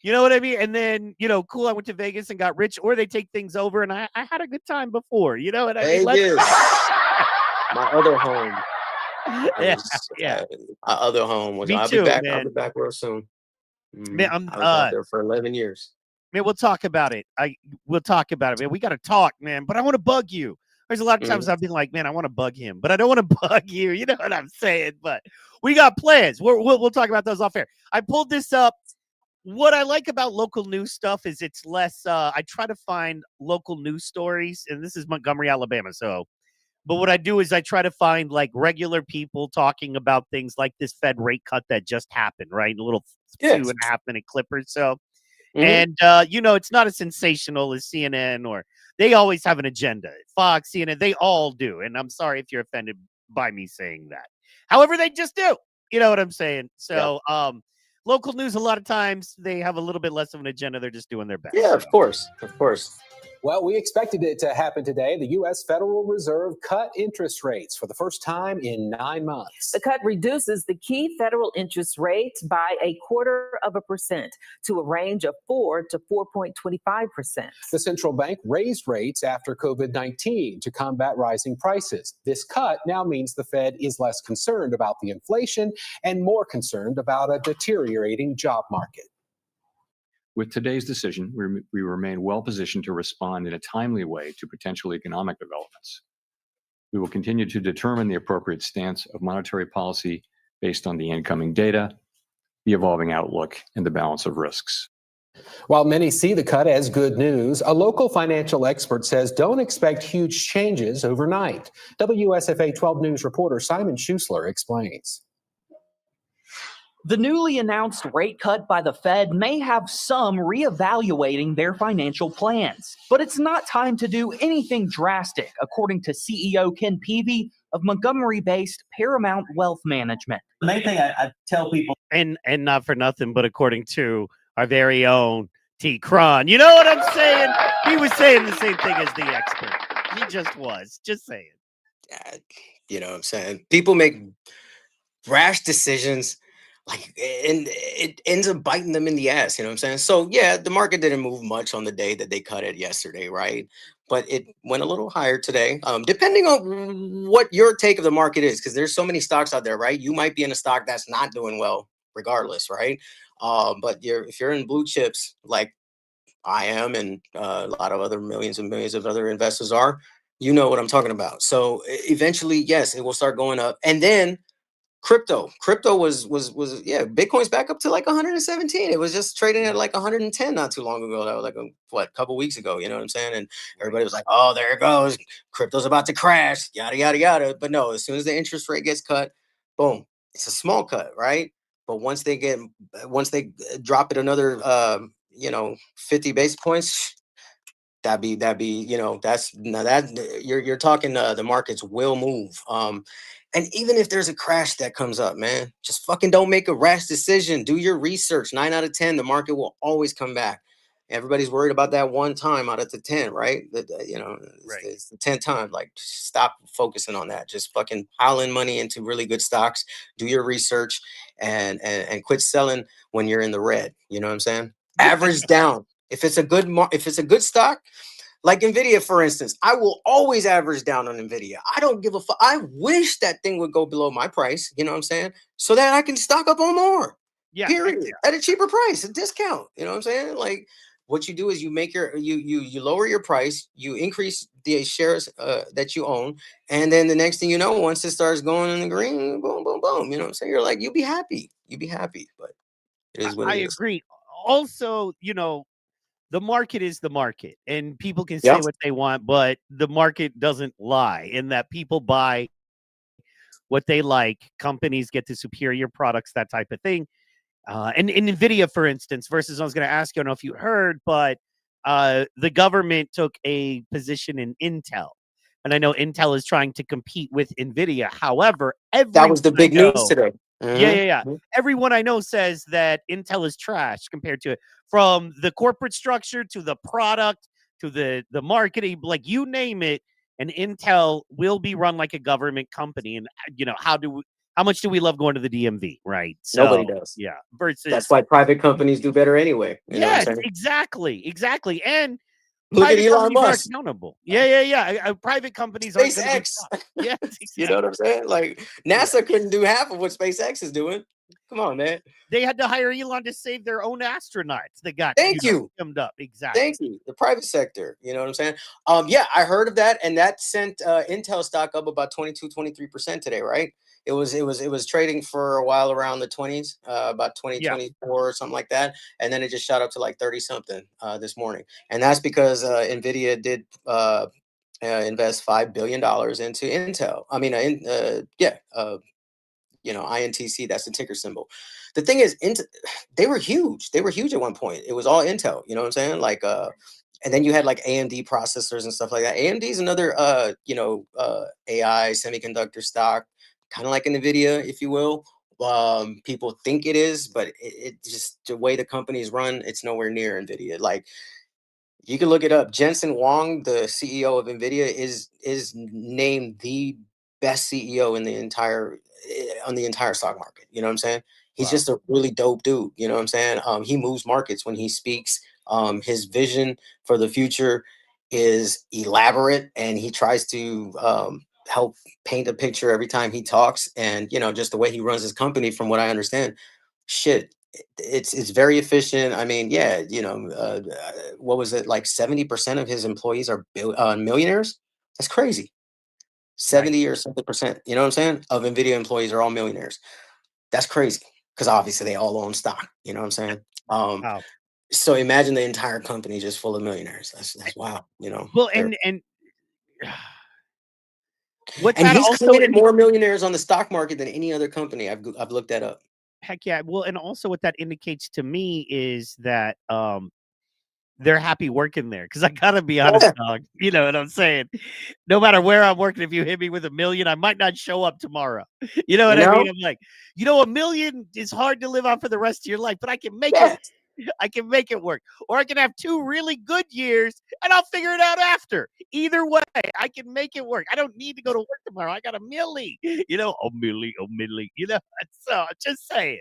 You know what I mean? And then, you know, cool, I went to Vegas and got rich, or they take things over and I had a good time before. You know what I mean? Vegas. My other home. Yeah. My other home was. Me I'll too, be back. man. I'll be back real soon. Man, I was out there for 11 years. Man, we'll talk about it. We'll talk about it, man. We got to talk, man. But I want to bug you. There's a lot of times I've been like, man, I want to bug him, but I don't want to bug you. You know what I'm saying? But we got plans. We'll talk about those off air. I pulled this up. What I like about local news stuff is it's less. I try to find local news stories, and this is Montgomery, Alabama. So, but what I do is I try to find like regular people talking about things like this Fed rate cut that just happened, right? A little 2.5 minute clip or so. And, you know, it's not as sensational as CNN, or they always have an agenda. Fox, CNN, they all do. And I'm sorry if you're offended by me saying that. However, they just do. You know what I'm saying? So, local news, a lot of times they have a little bit less of an agenda. They're just doing their best. Yeah, of course. Of course. Well, we expected it to happen today. The U.S. Federal Reserve cut interest rates for the first time in 9 months. The cut reduces the key federal interest rate by 0.25% to a range of 4 to 4.25%. The central bank raised rates after COVID-19 to combat rising prices. This cut now means the Fed is less concerned about the inflation and more concerned about a deteriorating job market. With today's decision, we remain well positioned to respond in a timely way to potential economic developments. We will continue to determine the appropriate stance of monetary policy based on the incoming data, the evolving outlook, and the balance of risks. While many see the cut as good news, a local financial expert says don't expect huge changes overnight. WSFA 12 News reporter Simon Schussler explains. The newly announced rate cut by the Fed may have some reevaluating their financial plans, but it's not time to do anything drastic, according to CEO Ken Peavy of Montgomery-based Paramount Wealth Management. The main thing I tell people, and not for nothing, but according to our very own T-qron, you know what I'm saying? He was saying the same thing as the expert. He just was. Just saying. You know what I'm saying? People make rash decisions. Like, and it ends up biting them in the ass, you know what I'm saying? So, yeah, the market didn't move much on the day that they cut it yesterday, right? But it went a little higher today, depending on what your take of the market is, because there's so many stocks out there, right? You might be in a stock that's not doing well regardless, right? But if you're in blue chips, like I am, and a lot of other millions and millions of other investors are, you know what I'm talking about. So eventually, yes, it will start going up. And then crypto was Bitcoin's back up to like 117. It was just trading at like 110 not too long ago. That was like a couple weeks ago, you know what I'm saying? And everybody was like, oh, there it goes, crypto's about to crash, yada yada yada. But no, as soon as the interest rate gets cut, boom, it's a small cut, right? But once they drop it another 50 basis points, that'd be you're talking the markets will move. And even if there's a crash that comes up, man, just fucking don't make a rash decision. Do your research. 9 out of 10, the market will always come back. Everybody's worried about that one time out of the 10, right? It's the 10th time. Like, just stop focusing on that. Just fucking pile in money into really good stocks. Do your research and quit selling when you're in the red. You know what I'm saying? Average down. If it's a good stock, like Nvidia, for instance, I will always average down on Nvidia. I don't give a fuck. I wish that thing would go below my price, you know what I'm saying? So that I can stock up on more. Yeah. Period. At a cheaper price, a discount. You know what I'm saying? Like, what you do is you make you lower your price, you increase the shares that you own, and then the next thing you know, once it starts going in the green, boom, boom, boom, boom. You know what I'm saying? You're like, you be happy. You be happy. But it is what I it is. agree. Also, the market is the market, and people can Yeah. say what they want, but the market doesn't lie in that people buy what they like. Companies get to superior products, that type of thing. And in NVIDIA, for instance, versus I was going to ask you, I don't know if you heard, but the government took a position in Intel. And I know Intel is trying to compete with NVIDIA. However, That was the everyone I big news know, today. yeah. Everyone I know says that Intel is trash compared to it, from the corporate structure to the product to the marketing, like you name it. And Intel will be run like a government company. And how much do we love going to the DMV, right? Nobody So does. yeah, That's versus why private companies do better anyway. You know what I'm yes, saying? exactly, and Look at private Elon companies are Musk, accountable. Yeah. Private companies aren't going to be SpaceX. stopped. Yes, You know exactly. what I'm saying? Like Yeah. NASA couldn't do half of what SpaceX is doing. Come on, man. They had to hire Elon to save their own astronauts that got Thank you. hemmed up. Exactly. Thank you. The private sector. You know what I'm saying? Yeah, I heard of that, and that sent Intel stock up about 23% today, right? It was trading for a while around the 20s, about 20, Yeah. 24 or something like that. And then it just shot up to like 30 something this morning. And that's because Nvidia did invest $5 billion into Intel. I mean, INTC, that's the ticker symbol. The thing is, they were huge. They were huge at one point. It was all Intel, you know what I'm saying? Like, and then you had like AMD processors and stuff like that. AMD is another, AI semiconductor stock, kind of like NVIDIA, if you will. People think it is, but it just the way the companies run, it's nowhere near NVIDIA. Like, you can look it up. Jensen Huang, the CEO of NVIDIA, is named the best CEO in the entire on the entire stock market. You know what I'm saying? He's Wow. just a really dope dude. You know what I'm saying? He moves markets when he speaks. His vision for the future is elaborate, and he tries to help paint a picture every time he talks. And just the way he runs his company, from what I understand, shit, it's very efficient. I mean, yeah, what was it, like 70% of his employees are millionaires? That's crazy. 70 or something percent, you know what I'm saying, of NVIDIA employees are all millionaires. That's crazy, because obviously they all own stock. You know what I'm saying? Wow. So imagine the entire company just full of millionaires. That's wild. Well, They're- and what and that he's also created more millionaires on the stock market than any other company. I've looked that up. heck yeah. Well, and also what that indicates to me is that they're happy working there. Because I gotta be honest, Yeah. dog. You know what I'm saying? No matter where I'm working, if you hit me with $1 million, I might not show up tomorrow. You know what I mean? I'm like, $1 million is hard to live on for the rest of your life, but I can make Yes. it. I can make it work. Or I can have 2 really good years and I'll figure it out after. Either way, I can make it work. I don't need to go to work tomorrow. I got $1 million. A milli. So I'm just saying.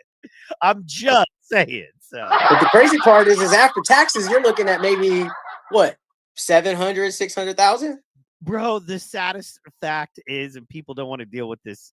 I'm just saying. So But the crazy part is after taxes, you're looking at maybe what, 700, 600,000? bro, the saddest fact is, and people don't want to deal with this,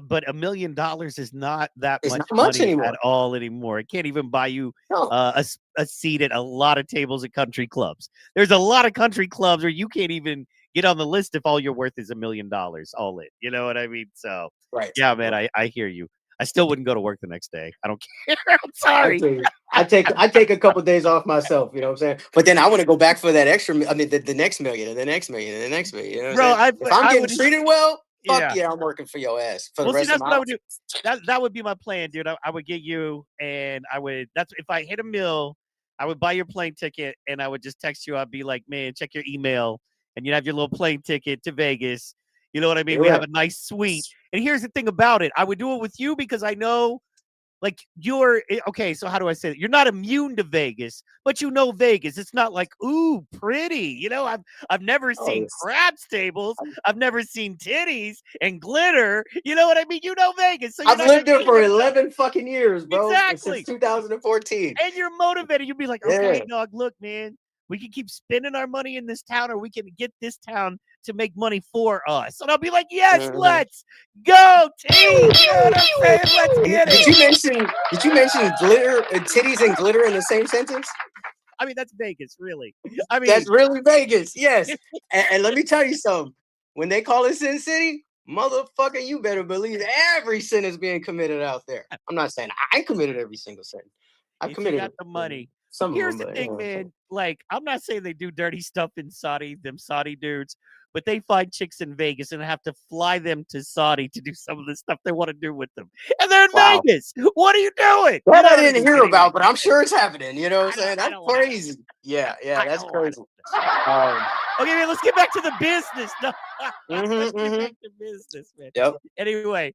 but $1 million is not that It's much not much money anymore. at all anymore. It can't even buy you No. a seat at a lot of tables at country clubs. There's a lot of country clubs where you can't even get on the list if all your worth is $1 million all in. You know what I mean? So Right. yeah, man, I hear you. I still wouldn't go to work the next day. I don't care. I'm sorry. I take a couple of days off myself, you know what I'm saying? But then I want to go back for that extra. I mean, the next million and the next million and the next million. You know what Bro, I'm saying? If I'm I getting would treated well, fuck yeah. yeah, I'm working for your ass for the Well, see, rest of that's my what I life. would do. That would be my plan, dude. I would get you, and that's if I hit $1 million, I would buy your plane ticket, and I would just text you. I'd be like, man, check your email, and you'd have your little plane ticket to Vegas. You know what I mean? We have a nice suite. And here's the thing about it. I would do it with you because I know, like, okay, so how do I say it? You're not immune to Vegas, but you know Vegas. It's not like, ooh, pretty. I've never seen craps tables. I've never seen titties and glitter. You know what I mean? You know Vegas. So I've lived there for 11 fucking years, bro. Exactly. Since 2014. And you're motivated. You'd be like, okay, dog, look, man, we can keep spending our money in this town, or we can get this town to make money for us. And I'll be like, yes, let's go, team. You know what I'm saying? Let's get it. Did you mention glitter, titties and glitter in the same sentence? I mean, that's Vegas, really. I mean, that's really Vegas, yes. And let me tell you something. When they call it Sin City, motherfucker, you better believe every sin is being committed out there. I'm not saying I committed every single sin. I If you committed got the money. some Here's of the them, but thing, man. Like, I'm not saying they do dirty stuff in Saudi, them Saudi dudes, but they find chicks in Vegas and have to fly them to Saudi to do some of the stuff they want to do with them. And they're in wow. Vegas. What are you doing? That You know I what I didn't mean? hear Anyway, about, but I'm sure it's happening. You know what I'm saying? I That's don't want to. crazy. Yeah, I that's don't want crazy. to. Okay, man, let's get back to the business. No, let's get back to business, man. Yep. Anyway,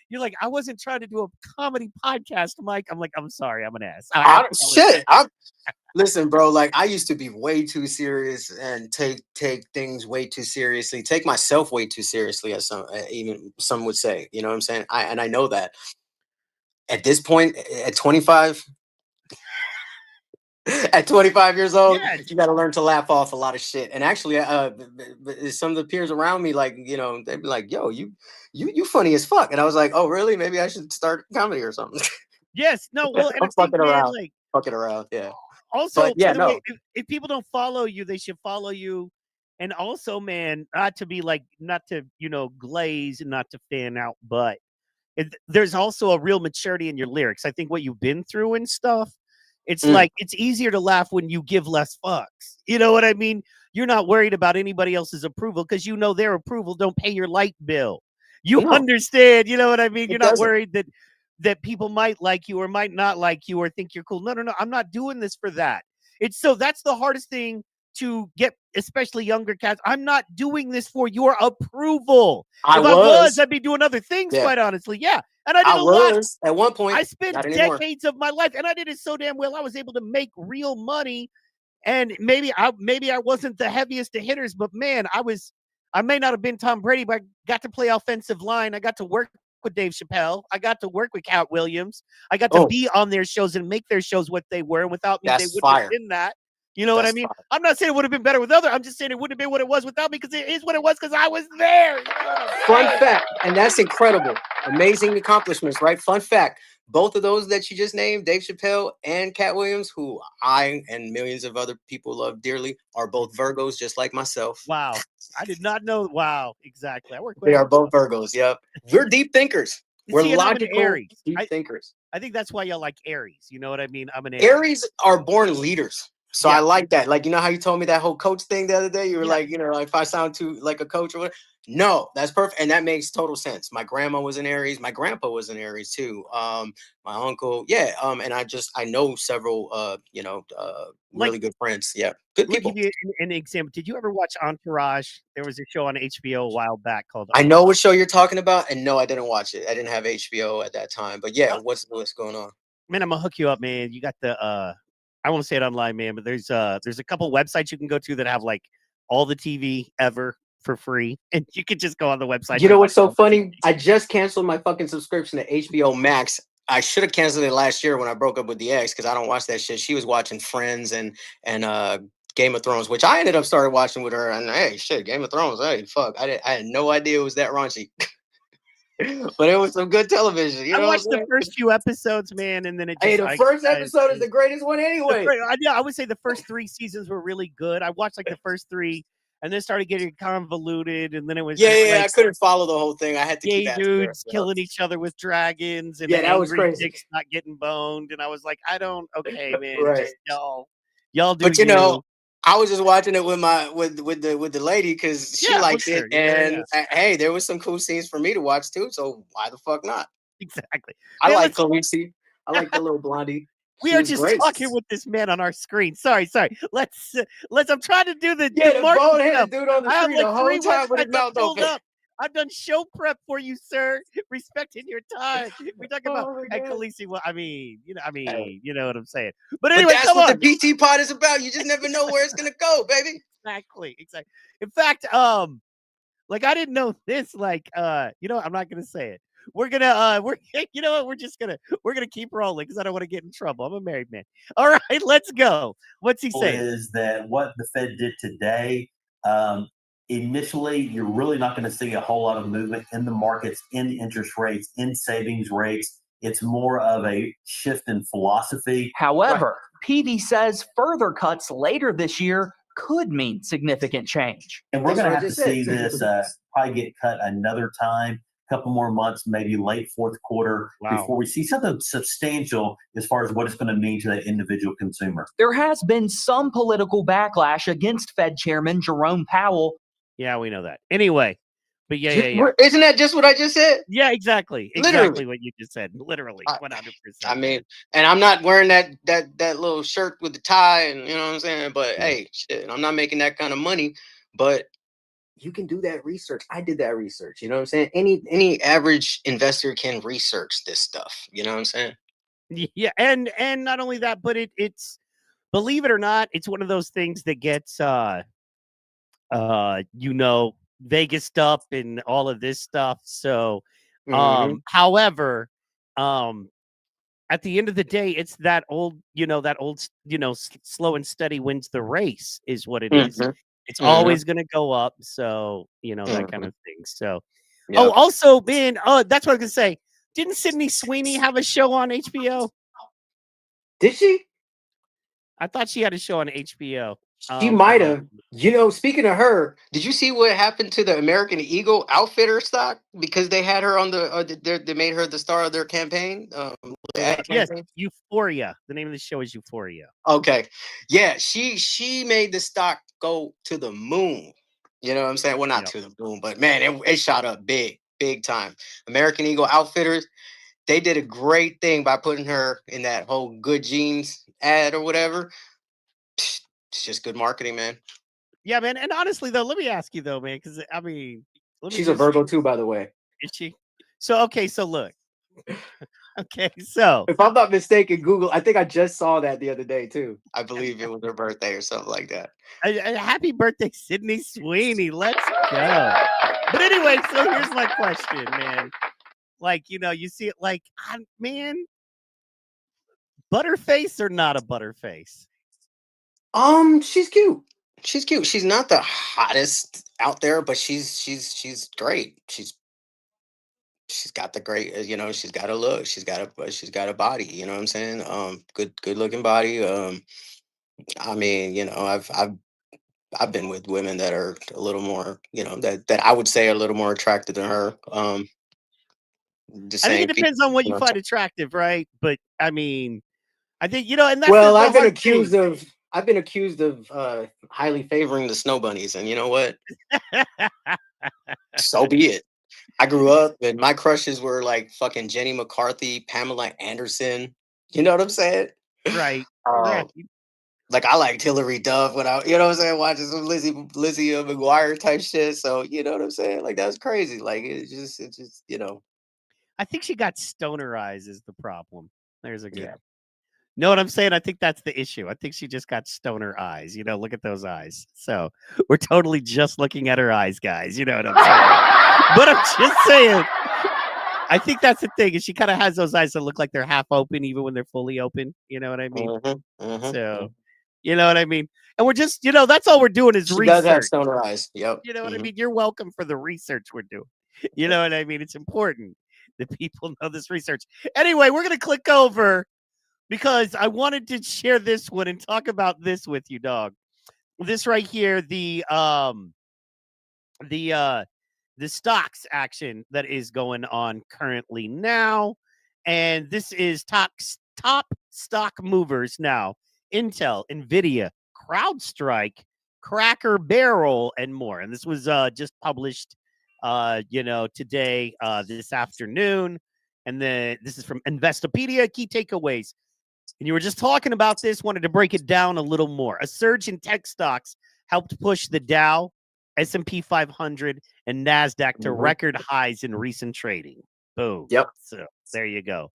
you're like, I wasn't trying to do a comedy podcast, Mike. I'm like, I'm sorry, I'm an ass. Shit. Listen, bro. Like I used to be way too serious and take things way too seriously. Take myself way too seriously, as even some would say. You know what I'm saying? I know that. At this point, at 25. At 25 years old, Yes. you got to learn to laugh off a lot of shit. And actually, some of the peers around me, like, you know, they'd be like, "Yo, you funny as fuck." And I was like, "Oh, really? Maybe I should start comedy or something." Yes. No. Well, and I I'm think, fucking man, around, like, yeah. also, But yeah, by the way, no, if people don't follow you, they should follow you. And also, man, not to be like, not to, glaze and not to fan out, but there's also a real maturity in your lyrics. I think what you've been through and stuff, it's like it's easier to laugh when you give less fucks. You know what I mean? You're not worried about anybody else's approval because you know their approval don't pay your light bill. You no, understand? You know what I mean? You're it not doesn't. worried that people might like you or might not like you or think you're cool. No, no, no. I'm not doing this for that. That's the hardest thing to get, especially younger cats. I'm not doing this for your approval. If I was, I'd be doing other things, Yeah. quite honestly. Yeah. And I did I a lot. was at one point. I spent Not anymore. decades of my life, and I did it so damn well. I was able to make real money. And maybe I wasn't the heaviest of hitters, but man, I may not have been Tom Brady, but I got to play offensive line. I got to work with Dave Chappelle. I got to work with Cat Williams. I got to be on their shows and make their shows what they were. And without me, they That's wouldn't have fire. been that. You know what I That's mean? fire. I'm not saying it would have been better with other. I'm just saying it wouldn't have been what it was without me because it is what it was because I was there. You know what I'm Fun saying? fact, and that's incredible. Amazing accomplishments, right? Fun fact. Both of those that you just named, Dave Chappelle and Cat Williams, who I and millions of other people love dearly, are both Virgos, just like myself. Wow. I did not know. Wow. Exactly. I work with They are both Virgos. Yep. We're deep thinkers. We're See, and I'm an logical, Aries. deep thinkers. I think that's why y'all like Aries. You know what I mean? I'm an Aries are born leaders. So Yeah. I like that. Like, you know how you told me that whole coach thing the other day? You were Yeah. like, if I sound too like a coach or whatever. No, that's perfect. And that makes total sense. My grandma was an Aries. My grandpa was an Aries too. My uncle. Yeah. And I know several, really good friends. Yeah. Good Let me people. give you an example. Did you ever watch Entourage? There was a show on HBO a while back called I know what show you're talking about. And no, I didn't watch it. I didn't have HBO at that time. But yeah, what's going on? Man, I'm gonna hook you up, man. You got the I won't say it online, man, but there's a couple websites you can go to that have like all the TV ever for free, and you could just go on the website. You know what's so funny? I just canceled my fucking subscription to HBO Max. I should have canceled it last year when I broke up with the ex because I don't watch that shit. She was watching Friends and Game of Thrones, which I ended up started watching with her. And hey, shit, Game of Thrones. Hey, fuck, I had no idea it was that raunchy. But it was some good television. You know, I watched the first few episodes, man, and then it just. Hey, the first episode is the greatest one anyway. I would say the first 3 seasons were really good. I watched like the first 3, and then started getting convoluted, and then it was like, I couldn't follow the whole thing. I had to gay dudes killing each other with dragons, and that was crazy. dicks not getting boned, and I was like, okay, man, right. just y'all do. But you know, I was just watching it with my with the lady because she liked it, and hey, there was some cool scenes for me to watch too. So why the fuck not? Exactly. I like Khaleesi. I like the little blondie. We are just talking with this man on our screen. Sorry. Let's. I'm trying to do the bald-headed dude on the screen the whole time with his mouth open. I've done show prep for you, sir. Respecting your time. We talking about Khaleesi. Well, I mean, you know what I'm saying. But anyway, that's what the PT pod is about. You just never know where it's gonna go, baby. Exactly. In fact, like I didn't know this. Like, I'm not gonna say it. We're gonna you know what? We're gonna keep rolling because I don't want to get in trouble. I'm a married man. All right, let's go. What's he saying? Is that what the Fed did today? Initially, you're really not going to see a whole lot of movement in the markets, in interest rates, in savings rates. It's more of a shift in philosophy. However, PD says further cuts later this year could mean significant change. And we're That's going to what I have to just said. see this probably get cut another time, a couple more months, maybe late fourth quarter, before we see something substantial as far as what it's going to mean to that individual consumer. There has been some political backlash against Fed Chairman Jerome Powell. Yeah, we know that. Anyway, but yeah. Isn't that just what I just said? Yeah, exactly. Literally. Exactly what you just said. Literally, 100%. I mean, and I'm not wearing that little shirt with the tie, and you know what I'm saying. But hey, shit, I'm not making that kind of money. But you can do that research. I did that research. You know what I'm saying? Any average investor can research this stuff. You know what I'm saying? Yeah, and not only that, but it's believe it or not, it's one of those things that gets Vegas up and all of this stuff. So however, at the end of the day, it's that old, slow and steady wins the race is what it is. It's always going to go up. So, that kind of thing. So, also, man, that's what I was going to say. Didn't Sydney Sweeney have a show on HBO? Did she? I thought she had a show on HBO. She might have. Speaking of her, did you see what happened to the American Eagle Outfitter stock because they had her on they made her the star of their campaign? Yes, Euphoria. The name of the show is Euphoria. Okay, yeah, she made the stock go to the moon. You know what I'm saying? Well, not to the moon, but man, it shot up big time. American Eagle Outfitters, they did a great thing by putting her in that whole Good Jeans ad or whatever. It's just good marketing, man. Yeah, man. And honestly, though, let me ask you, though, man, because I mean, she's a Virgo too, by the way. Is she? So, okay, so look. Okay, so if I'm not mistaken, Google, I think I just saw that the other day too. I believe it was her birthday or something like that. Happy birthday, Sydney Sweeney. Let's go. But anyway, so here's my question, man. Like, you see it like, man, butterface or not a butterface? She's cute. She's cute. She's not the hottest out there, but she's great. She's got the great, she's got a look. She's got a body. You know what I'm saying? Good looking body. I mean, I've been with women that are a little more, that I would say are a little more attractive than her. I think it depends on what you find attractive, right? But I mean, I think and that's I've been accused of highly favoring the snow bunnies, and you know what? So be it. I grew up and my crushes were like fucking Jenny McCarthy, Pamela Anderson. You know what I'm saying? Right. Like I liked Hillary Duff when I, you know what I'm saying, watching some Lizzie McGuire type shit. So you know what I'm saying? Like that's crazy. Like it's just. I think she got stoner eyes is the problem. There's a good. Know what I'm saying? I think that's the issue. I think she just got stoner eyes. Look at those eyes. So we're totally just looking at her eyes, guys. You know what I'm saying? But I'm just saying. I think that's the thing. Is she kind of has those eyes that look like they're half open, even when they're fully open. You know what I mean? So, you know what I mean? And we're just, that's all we're doing is research. She does have stoner eyes. Yep. You know what I mean? You're welcome for the research we're doing. You know what I mean? It's important that people know this research. Anyway, we're going to click over because I wanted to share this one and talk about this with you, dog. This right here, the stocks action that is going on currently now. And this is top stock movers now. Intel, NVIDIA, CrowdStrike, Cracker Barrel, and more. And this was just published, today, this afternoon. And then this is from Investopedia, key takeaways. And you were just talking about this, wanted to break it down a little more. A surge in tech stocks helped push the Dow, S&P 500, and NASDAQ to record highs in recent trading. Boom. Yep. So there you go.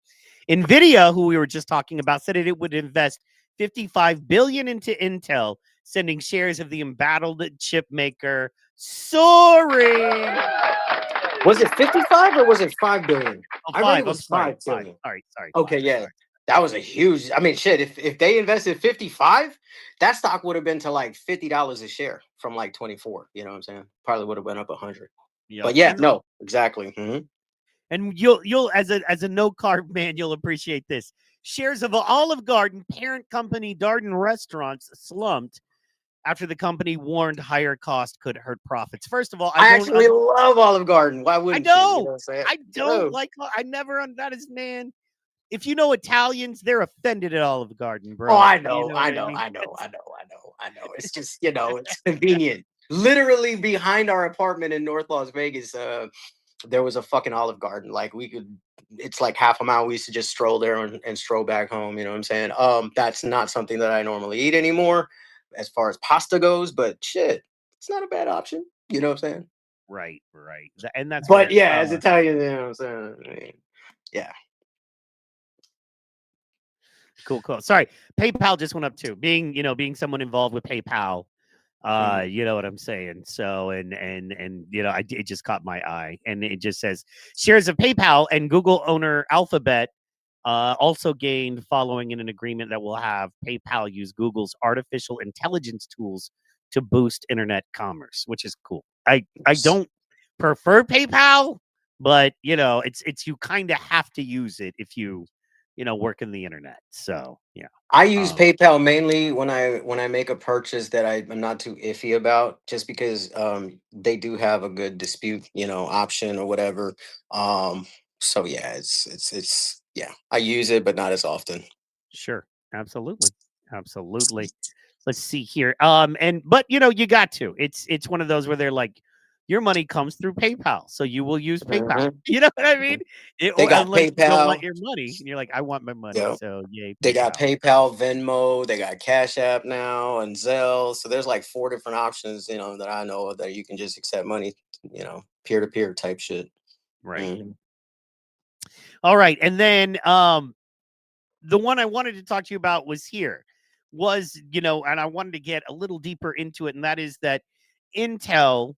NVIDIA, who we were just talking about, said it would invest $55 billion into Intel, sending shares of the embattled chip maker soaring. Was it 55 or was it 5 billion? Oh, I read it was 5 billion. Sorry. Okay, yeah. That was a huge, shit. If they invested 55, that stock would have been to like $50 a share from like 24. You know what I'm saying? Probably would have went up 100. Yep. But yeah, no, exactly. Mm-hmm. And you'll as a no carb man, you'll appreciate this. Shares of Olive Garden, parent company Darden Restaurants, slumped after the company warned higher cost could hurt profits. First of all, I actually love Olive Garden. Why wouldn't you? You know what I'm saying? I don't like. I never. That is, man. If you know Italians, they're offended at Olive Garden, bro. Oh, I You know, know I what know, mean? I know, I know, I know, I know. It's just, it's convenient. Literally behind our apartment in North Las Vegas, there was a fucking Olive Garden. Like it's like half a mile. We used to just stroll there and stroll back home. You know what I'm saying? That's not something that I normally eat anymore as far as pasta goes, but shit, it's not a bad option. You know what I'm saying? Right. And that's But fair. yeah, as Italian, you know what I'm saying? I mean, yeah. Cool. Sorry, PayPal just went up too. Being someone involved with PayPal, you know what I'm saying. So and it just caught my eye, and it just says shares of PayPal and Google owner Alphabet also gained following in an agreement that will have PayPal use Google's artificial intelligence tools to boost internet commerce, which is cool. I don't prefer PayPal, but it's you kind of have to use it if you work in the internet. So yeah. I use PayPal mainly when I make a purchase that I'm not too iffy about, just because they do have a good dispute, option or whatever. So yeah, it's yeah, I use it, but not as often. Sure. Absolutely. Let's see here. But you got to. It's one of those where they're like, your money comes through PayPal, so you will use PayPal. Mhm. You know what I mean? They got Unless you don't want PayPal. your money, and you're like, I want my money. Yeah. So yay, They got PayPal. PayPal, Venmo, they got Cash App now, and Zelle. So there's like 4 different options, that I know of that you can just accept money, peer to peer type shit. Right. Mhm. All right. And then the one I wanted to talk to you about and I wanted to get a little deeper into it, and that is that Intel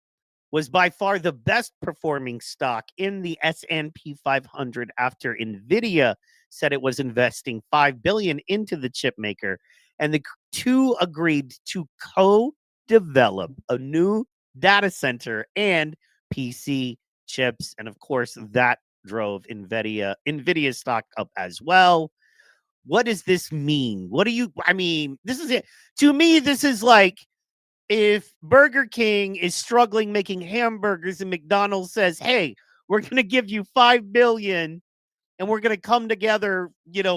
was by far the best performing stock in the S&P 500 after Nvidia said it was investing $5 billion into the chip maker, and the two agreed to co-develop a new data center and PC chips, and of course that drove Nvidia stock up as well. What does this mean? This is it. To me, this is like if Burger King is struggling making hamburgers and McDonald's says, "Hey, we're going to give you $5 billion and we're going to come together,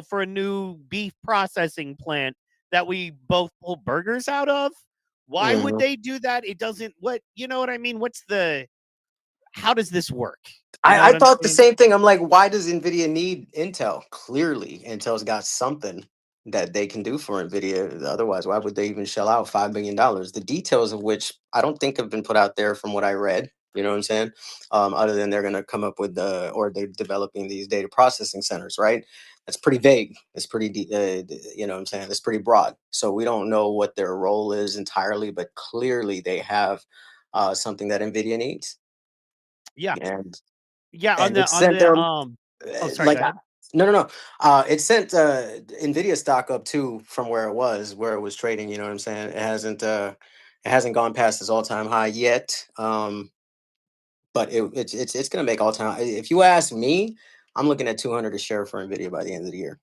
for a new beef processing plant that we both pull burgers out of." Why would Mhm. they do that? It doesn't you know what I mean? How does this work? You know I what I'm thought the saying? same thing. I'm like, why does Nvidia need Intel? Clearly, Intel's got something that they can do for Nvidia. Otherwise, why would they even shell out $5 billion? The details of which I don't think have been put out there from what I read. You know what I'm saying? Other than they're going to come up with or they're developing these data processing centers, right? That's pretty vague. It's pretty, you know what I'm saying? It's pretty broad. So we don't know what their role is entirely, but clearly they have something that Nvidia needs. Yeah. And Yeah, on and the it on sent the them oh, sorry, go like ahead. no. It sent Nvidia stock up too from where it was trading. You know what I'm saying? It hasn't gone past its all time high yet. But it's gonna make all time. If you ask me, I'm looking at 200 a share for Nvidia by the end of the year,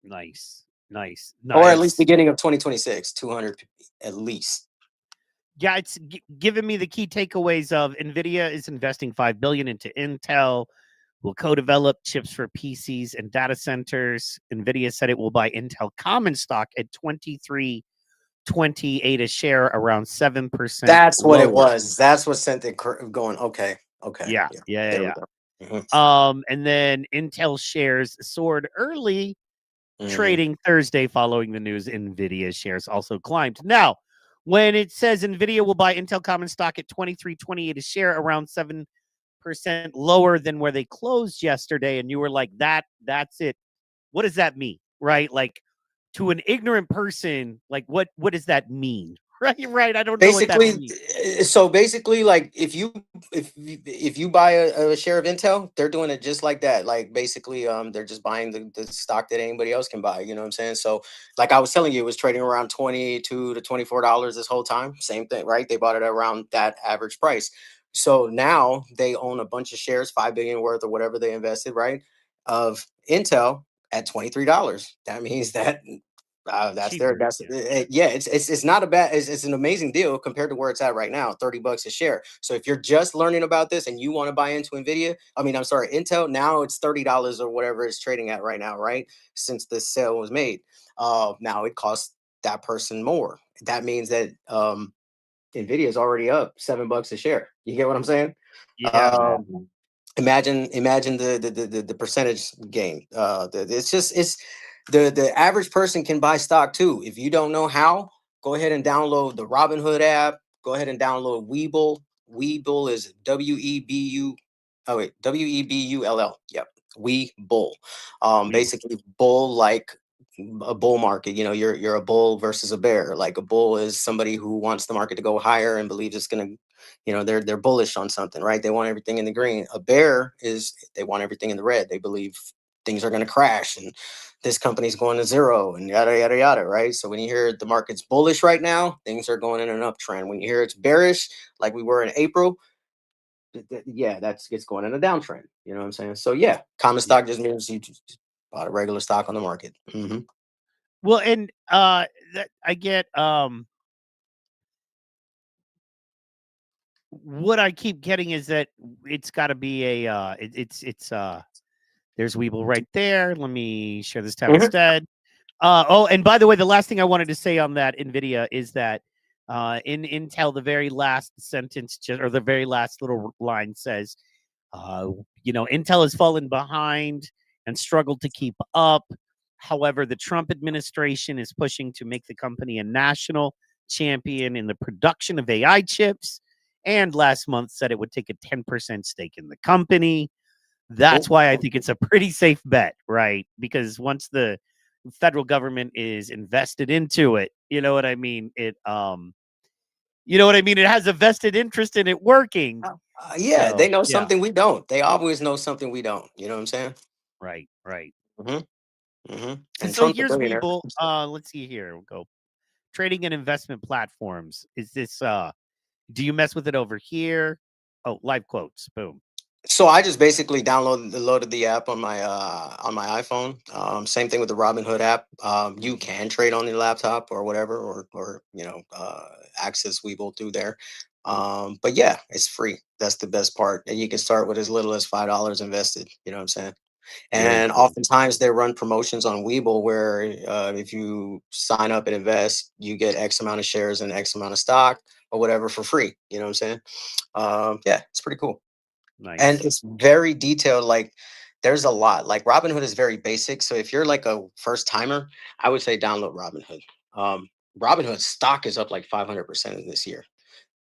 Nice. Nice. or at least Nice. beginning of 2026. 200 at least. Yeah, it's giving me the key takeaways of Nvidia is investing $5 billion into Intel, will co-develop chips for PCs and data centers. Nvidia said it will buy Intel common stock at 23.28 a share, around 7% That's what it lower. was. That's what sent it going. Okay. Yeah. There we go. And then Intel shares soared early, Mhm. trading Thursday following the news. Nvidia shares also climbed. Now, when it says Nvidia will buy Intel common stock at 23.28 a share, around 7% lower than where they closed yesterday, and you were like, that's it. What does that mean? Right? Like, to an ignorant person, like what does that mean? Right. I don't know what that means. Basically, like if you buy a share of Intel, they're doing it just like that. Like basically, they're just buying the stock that anybody else can buy. You know what I'm saying? So, like I was telling you, it was trading around $22 to $24 this whole time. Same thing, right? They bought it around that average price. So now they own a bunch of shares, 5 billion worth or whatever they invested, right? Of Intel at $23. That means that Cheaper, yeah, it's not a bad, it's an amazing deal compared to where it's at right now, $30 a share. So if you're just learning about this and you want to buy into Nvidia, I'm sorry, Intel, now it's $30 or whatever it's trading at right now, right? Since this sale was made. Now it costs that person more. That means that Nvidia is already up $7 a share. You get what I'm saying? Yeah. Imagine the percentage gain. It's the average person can buy stock too. If you don't know how, go ahead and download the Robinhood app. Go ahead and download Webull. Webull is Webu. Oh wait, Webull. Yep, Webull. Basically bull like a bull market. You're a bull versus a bear. Like a bull is somebody who wants the market to go higher and believes it's gonna, they're bullish on something, right? They want everything in the green. A bear is they want everything in the red. They believe things are going to crash and this company's going to zero and yada yada yada, right? So when you hear the market's bullish right now, things are going in an uptrend. When you hear it's bearish, like we were in April, yeah, it's going in a downtrend. You know what I'm saying? So yeah, common stock just means you just bought a regular stock on the market. Well, and that I get what I keep getting is that it's got to be a there's Weeble right there. Let me share this tab instead. Oh, and by the way, the last thing I wanted to say on that Nvidia is that in Intel, the very last sentence or the very last little line says, Intel has fallen behind and struggled to keep up. However, the Trump administration is pushing to make the company a national champion in the production of AI chips. And last month said it would take a 10% stake in the company. That's why I think it's a pretty safe bet, right? Because once the federal government is invested into it, you know what I mean? It It has a vested interest in it working. Yeah, So, they know something we don't. They always know something we don't. You know what I'm saying? Right. And So Trump's a here's billionaire. Weeble. Let's see here. We'll go trading and investment platforms. Is this do you mess with it over here? Oh, live quotes. Boom. So I just basically loaded the app on my iPhone. Same thing with the Robinhood app. You can trade on your laptop or whatever, or access Webull through there. But yeah, it's free. That's the best part, and you can start with as little as $5 invested. You know what I'm saying? Very And cool. oftentimes they run promotions on Webull where if you sign up and invest, you get X amount of shares and X amount of stock or whatever for free. You know what I'm saying? Yeah, it's pretty cool. Nice. And it's very detailed. Like there's a lot. Like Robinhood is very basic. So if you're like a first timer, I would say download Robinhood. Robinhood stock is up like 500% in this year.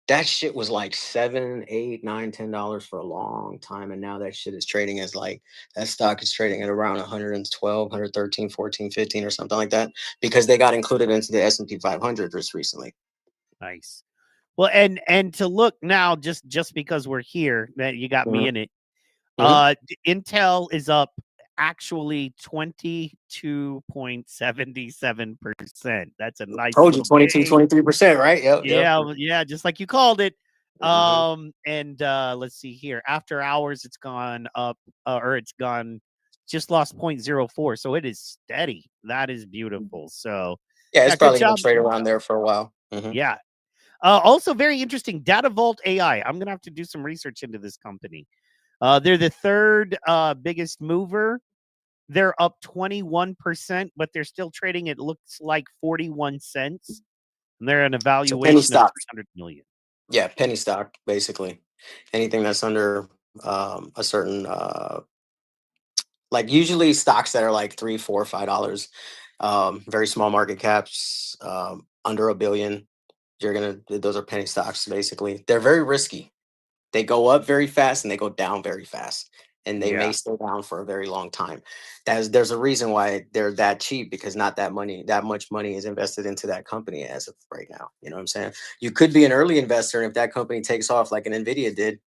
That shit was like $7, $8, $9, $10 for a long time. And now that shit is trading as like that stock is trading at around 112, 113, 14, 15 or something like that because they got included into the S&P 500 just recently. Nice. Well, and to look now, just because we're here, that you got me in it. Intel is up actually 22.77%. That's a nice Told you little 22, gain. 23%, right? Yep. Yeah, just like you called it. And let's see here. After hours, it's gone up, or it's gone, just lost 0.04. So it is steady. That is beautiful. So yeah, it's good probably gonna job. trade around there for a while. Yeah. Also very interesting, Data Vault AI. I'm gonna have to do some research into this company. They're the third biggest mover. They're up 21%, but they're still trading. It looks like 41 cents. And they're an evaluation of 300 million. Yeah, penny stock, basically. Anything that's under a certain like usually stocks that are like $3, $4, $5, very small market caps, under a billion. Those are penny stocks, basically. They're very risky. They go up very fast and they go down very fast. And they may stay down for a very long time. There's a reason why they're that cheap because not that much money is invested into that company as of right now. You know what I'm saying? You could be an early investor, and if that company takes off like an Nvidia did,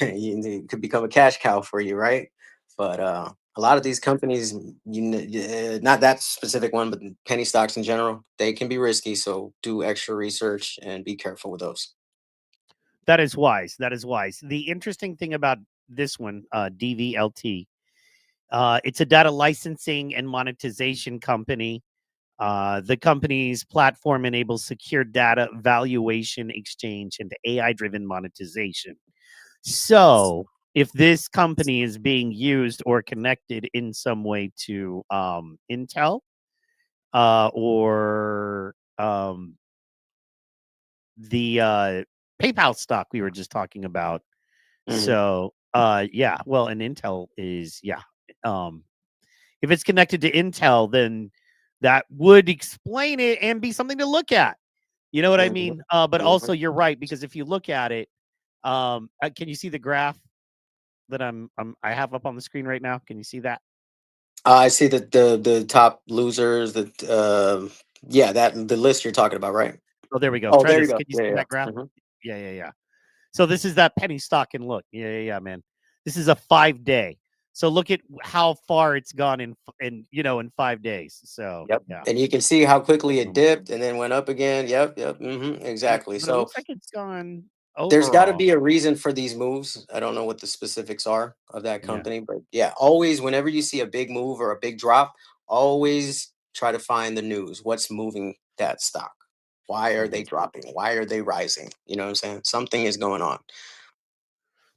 it could become a cash cow for you, right? But a lot of these companies, not that specific one, but penny stocks in general, they can be risky. So do extra research and be careful with those. That is wise. That is wise. The interesting thing about this one, DVLT, it's a data licensing and monetization company. The company's platform enables secure data valuation, exchange, and AI-driven monetization. So, if this company is being used or connected in some way to Intel or the PayPal stock we were just talking about. So, yeah, well, and Intel is, if it's connected to Intel, then that would explain it and be something to look at. You know what I mean? But also, you're right, because if you look at it, can you see the graph that I have up on the screen right now? Can you see that? I see the top losers. That the list you're talking about, right? Oh, there we go. Oh, Try there you this. go. Can you Yeah, see yeah. that graph? Mhm. Yeah. So this is that penny stock and look. Yeah, man. This is a 5-day. So look at how far it's gone in 5 days. So Yep. yeah. And you can see how quickly it dipped and then went up again. Yep. Exactly. But it So looks like it's gone there's got to overall. be a reason for these moves. I don't know what the specifics are of that Yeah. company, but yeah, always whenever you see a big move or a big drop, always try to find the news. What's moving that stock? Why are they dropping? Why are they rising? You know what I'm saying? Something is going on.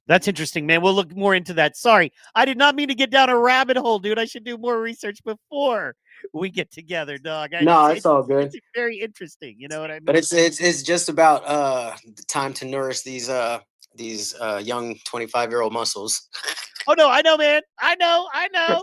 That's interesting, man. We'll look more into that. Sorry, I did not mean to get down a rabbit hole, dude. I should do more research before we get together, dog. No, it's all good. It's very interesting. You know what I But mean? it's just about the time to nourish these young 25-year-old muscles. Oh no, I know, man. I know.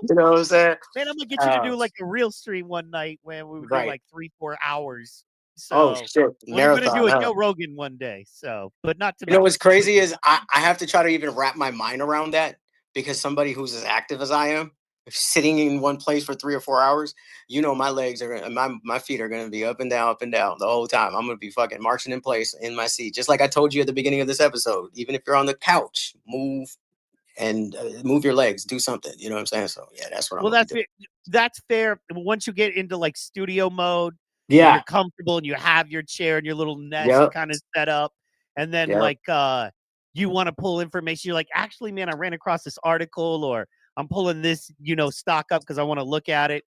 You know what I'm saying? Man, I'm gonna get you to do like a real stream one night when we would go Right. like 3-4 hours. Oh So shit, I'm gonna do marathon, a huh? Joe Rogan one day. So, but not You know tonight. what's crazy is I have to try to even wrap my mind around that, because somebody who's as active as I am, sitting in one place for 3 or 4 hours, my legs are my feet are gonna be up and down the whole time. I'm gonna be fucking marching in place in my seat, just like I told you at the beginning of this episode. Even if you're on the couch, move and move your legs, do something. You know what I'm saying? So yeah, that's what I'm Well, gonna be doing. that's fair. Once you get into like studio mode and Yeah. you're comfortable and you have your chair and your little nest Yep. kind of set up, and then Yep. like you want to pull information, you're like, actually, man, I ran across this article, or I'm pulling this, stock up because I want to look at it.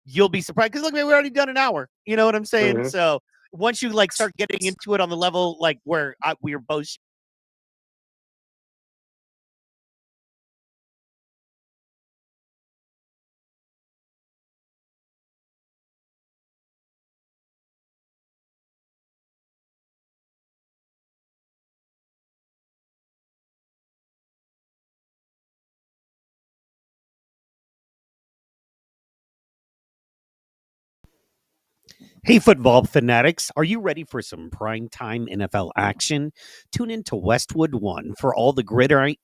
You'll be surprised because look, man, we already done an hour. You know what I'm saying? Mhm. So once you like start getting into it on the level like where we're both. Hey, football fanatics, are you ready for some primetime NFL action? Tune in to Westwood One for all the gridiron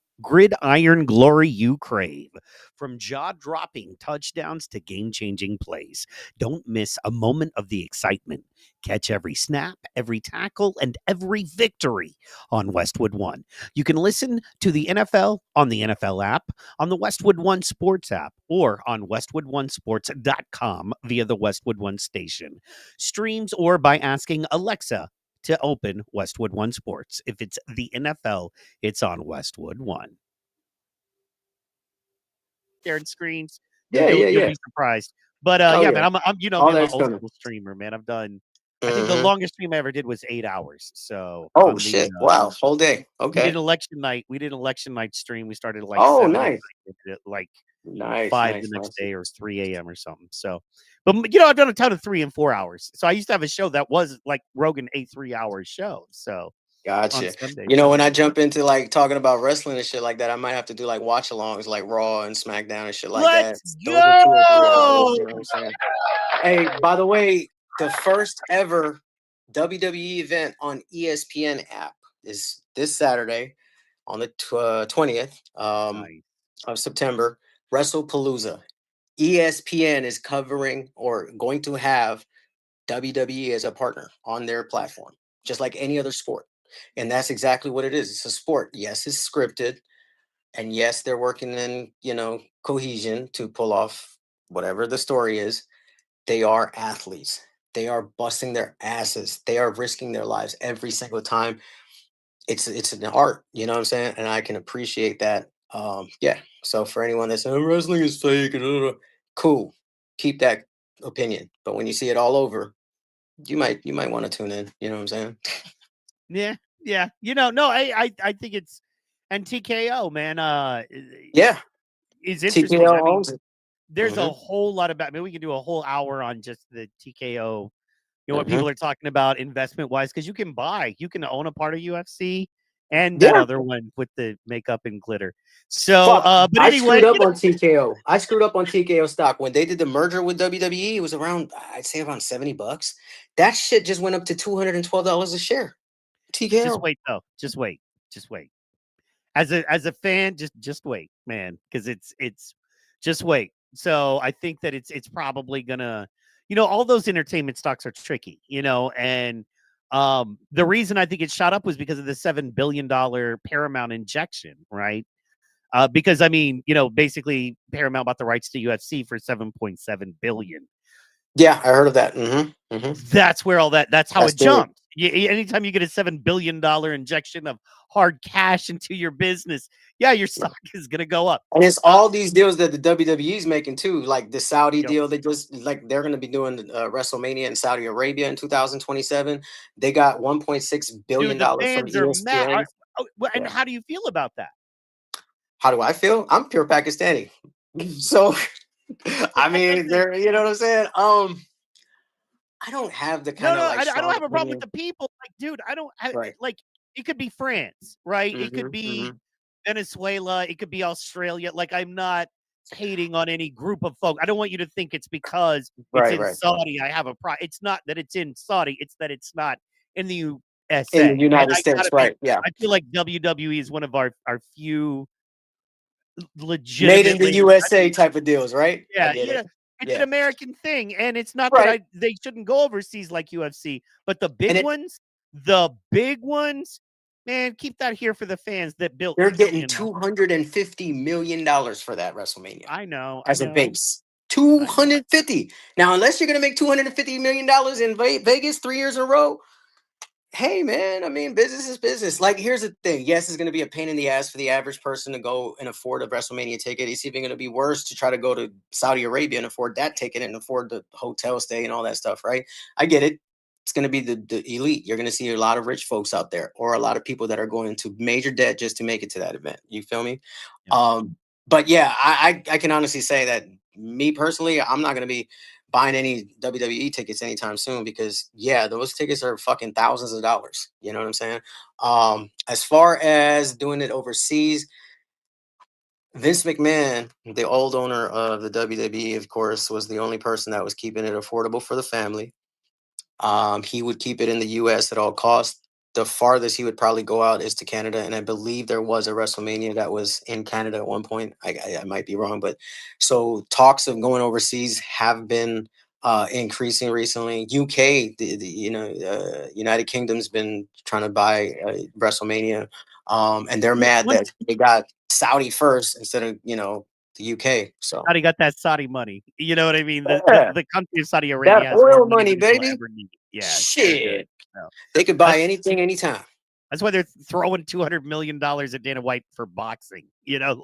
glory you crave. From jaw dropping touchdowns to game changing plays, don't miss a moment of the excitement. Catch every snap, every tackle, and every victory on Westwood One. You can listen to the NFL on the NFL app, on the Westwood One Sports app, or on westwoodonesports.com via the Westwood One station. Streams or by asking Alexa to open Westwood One Sports. If it's the NFL, it's on Westwood One. Sharing screens, Yeah. you'll be surprised. But Oh yeah, yeah. man, I'm All I'm an that's old coming. school streamer, man. I've done. I think the Mhm. longest stream I ever did was 8 hours. So Oh on the shit! Wow, whole day. we did Okay. election night. We did election night stream. We started at like Oh, 7 at nice, night. We did it like nice, 5 the nice, next nice. day or 3 a.m. or something. So, but I've done a ton of 3 and 4 hours. So I used to have a show that was like Rogan, a 3 hour show. So on Gotcha. Sunday. When I jump into like talking about wrestling and shit like that, I might have to do like watch alongs, like Raw and SmackDown and shit like that. Let's Those are 2 or 3 hours. go. You know what I'm saying? Hey, by the way, the first ever WWE event on ESPN app is this Saturday on the 20th Nice. of September. WrestlePalooza. ESPN is covering or going to have WWE as a partner on their platform, just like any other sport. And that's exactly what it is. It's a sport. Yes, it's scripted. And yes, they're working in, cohesion to pull off whatever the story is. They are athletes. They are busting their asses. They are risking their lives every single time. It's an art, you know what I'm saying? And I can appreciate that. Yeah. So for anyone that's saying wrestling is fake, cool. Keep that opinion. But when you see it all over, you might want to tune in. You know what I'm saying? Yeah, yeah. No, I think it's and TKO, man, Yeah, is interesting. TKO I mean, owns it. there's a Hmm. whole lot about. I mean, we can do a whole hour on just the TKO. What Hmm. people are talking about investment wise, because you can own a part of UFC and that Yeah. other one with the makeup and glitter. So, Fuck, but I anyway, screwed up on TKO. I screwed up on TKO stock when they did the merger with WWE. It was around, I'd say, around $70. That shit just went up to $212 a share. just TKO. wait though. Just wait. As a fan, just wait, man, because it's just wait. So I think that it's probably gonna, all those entertainment stocks are tricky, and the reason I think it shot up was because of the $7 billion Paramount injection, right? Because I mean, basically Paramount bought the rights to UFC for 7.7 billion. Yeah, I heard of that. Hmm. Hmm. That's where that's how That's it big. jumped. Anytime you get a $7 billion injection of hard cash into your business, yeah, your stock is gonna go up. And it's all these deals that the WWE is making too, like the Saudi Yep. deal. They just like they're going to be doing WrestleMania in Saudi Arabia in 2027. They got $1.6 billion Dude, the from fans are mad. ESPN. And Yeah. how do you feel about that? How do I feel? I'm pure Pakistani, so I mean, they're you know what I'm saying. I don't have the No, kind of no, like I don't strong have a problem with opinion. the people. Like, dude, I don't Right. like. It could be France, right? It Hmm. could be Hmm. Venezuela. It could be Australia. Like, I'm not hating on any group of folk. I don't want you to think it's because it's Right. in Right. Saudi. I have a pro. It's not that it's in Saudi. It's that it's not in the In the USA. And United I States, gotta be. right? Yeah. I feel like WWE is one of our few Made in the legitimately. USA type of deals, right? I Yeah, get it. it's an Yeah. American thing, and it's not that Right. they shouldn't go overseas like UFC, but And it the big ones, man, keep that here for the fans that built. they're getting $250 million for that WrestleMania I know, I as a know, base. I know. 250. Now, unless you're gonna make $250 million in Vegas 3 years in a row, hey man, I mean, business is business. Like, here's the thing. Yes, it's gonna be a pain in the ass for the average person to go and afford a WrestleMania ticket. It's even gonna be worse to try to go to Saudi Arabia and afford that ticket and afford the hotel stay and all that stuff, right? I get it. It's gonna be the elite. You're gonna see a lot of rich folks out there, or a lot of people that are going into major debt just to make it to that event. You feel me? Yeah. But yeah, I can honestly say that me personally, I'm not gonna be buying any WWE tickets anytime soon because yeah, those tickets are fucking thousands of dollars. You know what I'm saying? As far as doing it overseas, Vince McMahon, the old owner of the WWE, of course, was the only person that was keeping it affordable for the family. He would keep it in the U.S. at all costs. The farthest he would probably go out is to Canada, and I believe there was a WrestleMania that was in Canada at one point. I might be wrong, but so talks of going overseas have been increasing recently. UK, United Kingdom's been trying to buy WrestleMania, and they're mad Once that they got Saudi first instead of the UK. So Saudi got that Saudi money, you know what I mean? The the, yeah, the country of Saudi that Arabia has more oil money money, than it'll baby. ever need. Yeah, it's very good. Shit. So They could buy that's anything, anytime. That's why they're throwing $200 million at Dana White for boxing.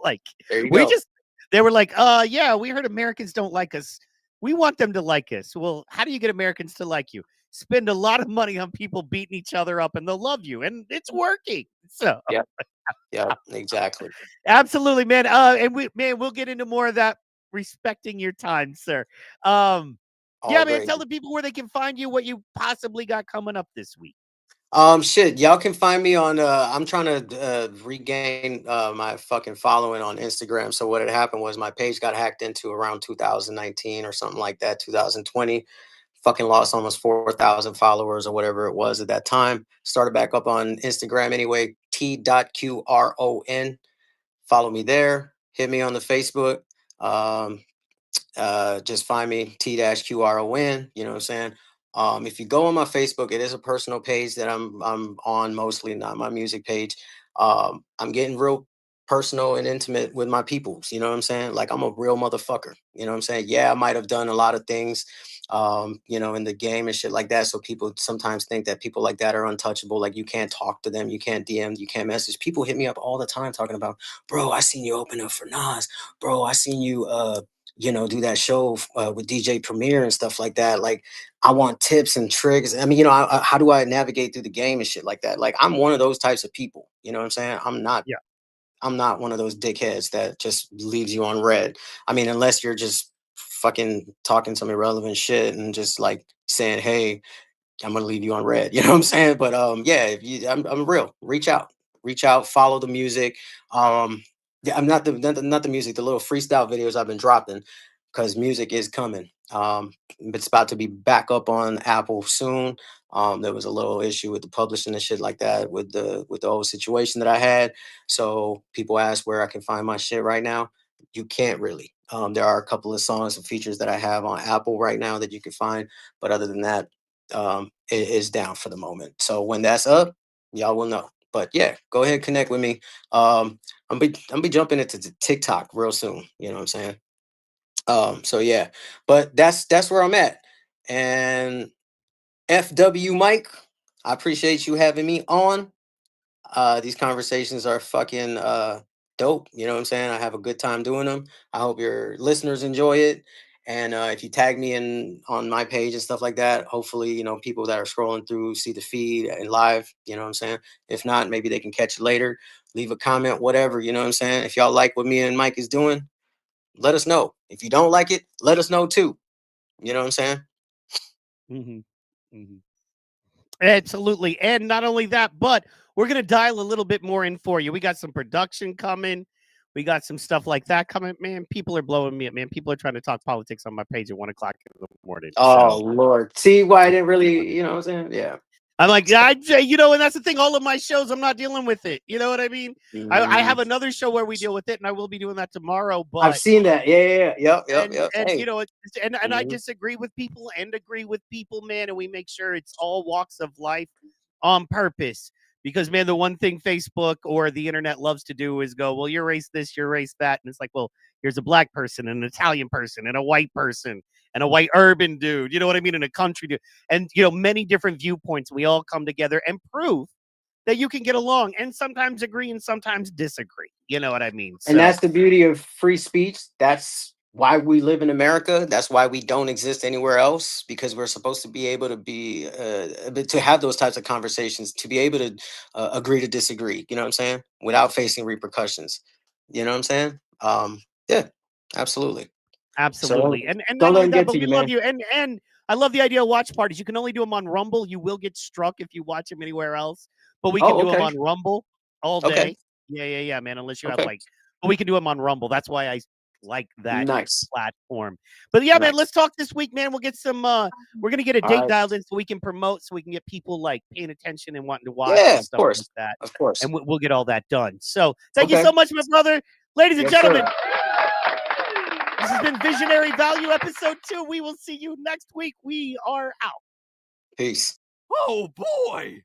Like There you we go. just they were like, yeah, we heard Americans don't like us. We want them to like us. Well, how do you get Americans to like you? Spend a lot of money on people beating each other up and they'll love you. And it's working. So Yeah. Yeah, exactly. absolutely, man. And we'll get into more of that respecting your time, sir. Yeah, All man, tell great. the people where they can find you, what you possibly got coming up this week. Shit, y'all can find me on I'm trying to regain my fucking following on Instagram. So what had happened was my page got hacked into around 2019 or something like that, 2020. Fucking lost almost 4,000 followers or whatever it was at that time. Started back up on Instagram anyway, T.qron. Follow me there. Hit me on the Facebook. Um, just find me T-qron. You know what I'm saying? If you go on my Facebook, it is a personal page that I'm on mostly, not my music page. I'm getting real personal and intimate with my peoples. You know what I'm saying? Like, I'm a real motherfucker. You know what I'm saying? Yeah, I might have done a lot of things, in the game and shit like that. So people sometimes think that people like that are untouchable. Like, you can't talk to them, you can't DM, you can't message. People hit me up all the time talking about, bro, I seen you open up for Nas. Bro, I seen you do that show with DJ Premier and stuff like that. Like, I want tips and tricks. I mean, how do I navigate through the game and shit like that? Like, I'm one of those types of people. You know what I'm saying? Yeah. I'm not one of those dickheads that just leaves you on red. I mean, unless you're just fucking talking some irrelevant shit and just like saying, "Hey, I'm gonna leave you on red." You know what I'm saying? But yeah, if you, I'm real. Reach out, follow the music. Yeah, I'm not the music, the little freestyle videos I've been dropping, because music is coming. It's about to be back up on Apple soon. There was a little issue with the publishing and shit like that with the old situation that I had. So people ask where I can find my shit right now. You can't really. There are a couple of songs and features that I have on Apple right now that you can find, but other than that, it is down for the moment. So when that's up, y'all will know. But yeah, go ahead, connect with me. I'm be jumping into TikTok real soon. You know what I'm saying? So yeah, but that's where I'm at. And FW Mike, I appreciate you having me on. These conversations are fucking dope. You know what I'm saying? I have a good time doing them. I hope your listeners enjoy it. And if you tag me in on my page and stuff like that, hopefully, people that are scrolling through see the feed and live. You know what I'm saying? If not, maybe they can catch it later. Leave a comment, whatever. You know what I'm saying? If y'all like what me and Mike is doing, let us know. If you don't like it, let us know too. You know what I'm saying? Absolutely. And not only that, but we're going to dial a little bit more in for you. We got some production coming. We got some stuff like that coming. Man, people are blowing me up, man. People are trying to talk politics on my page at 1:00 in the morning. Oh So Lord. See why I didn't really, you know what I'm saying? Yeah. I'm like, and that's the thing. All of my shows, I'm not dealing with it. You know what I mean? I have another show where we deal with it, and I will be doing that tomorrow. I've But seen that. Yeah. Yep. and Hey. and I disagree with people and agree with people, man, and we make sure it's all walks of life on purpose. Because, man, the one thing Facebook or the internet loves to do is go, well, you're race this, you're race that. And it's like, well, here's a black person, an Italian person, and a white person, and a white urban dude. You know what I mean? And a country dude. And, many different viewpoints. We all come together and prove that you can get along and sometimes agree and sometimes disagree. You know what I mean? And So that's the beauty of free speech. That's why we live in America. That's why we don't exist anywhere else, because we're supposed to be able to be to have those types of conversations, to be able to agree to disagree. You know what I'm saying? Without facing repercussions. You know what I'm saying? Yeah, absolutely. So absolutely. And not don't let only them that, get but to we you, love man. you. And I love the idea of watch parties. You can only do them on Rumble. You will get struck if you watch them anywhere else. But we can Oh, do them okay. on Rumble all Okay. day. Yeah, man. Unless you have Okay. but we can do them on Rumble. That's why I like that Nice. platform. But yeah, man, Nice. let's talk this week, man. We'll get some we're gonna get a All date right. dialed in so we can promote, so we can get people like paying attention and wanting to watch Yeah, and of stuff course. like that. Of course. And we'll get all that done. So thank you Okay. so much, my brother. Ladies and Yes, gentlemen, sir. this has been Visionary Value episode 2. We will see you next week. We are out. Peace. Oh boy!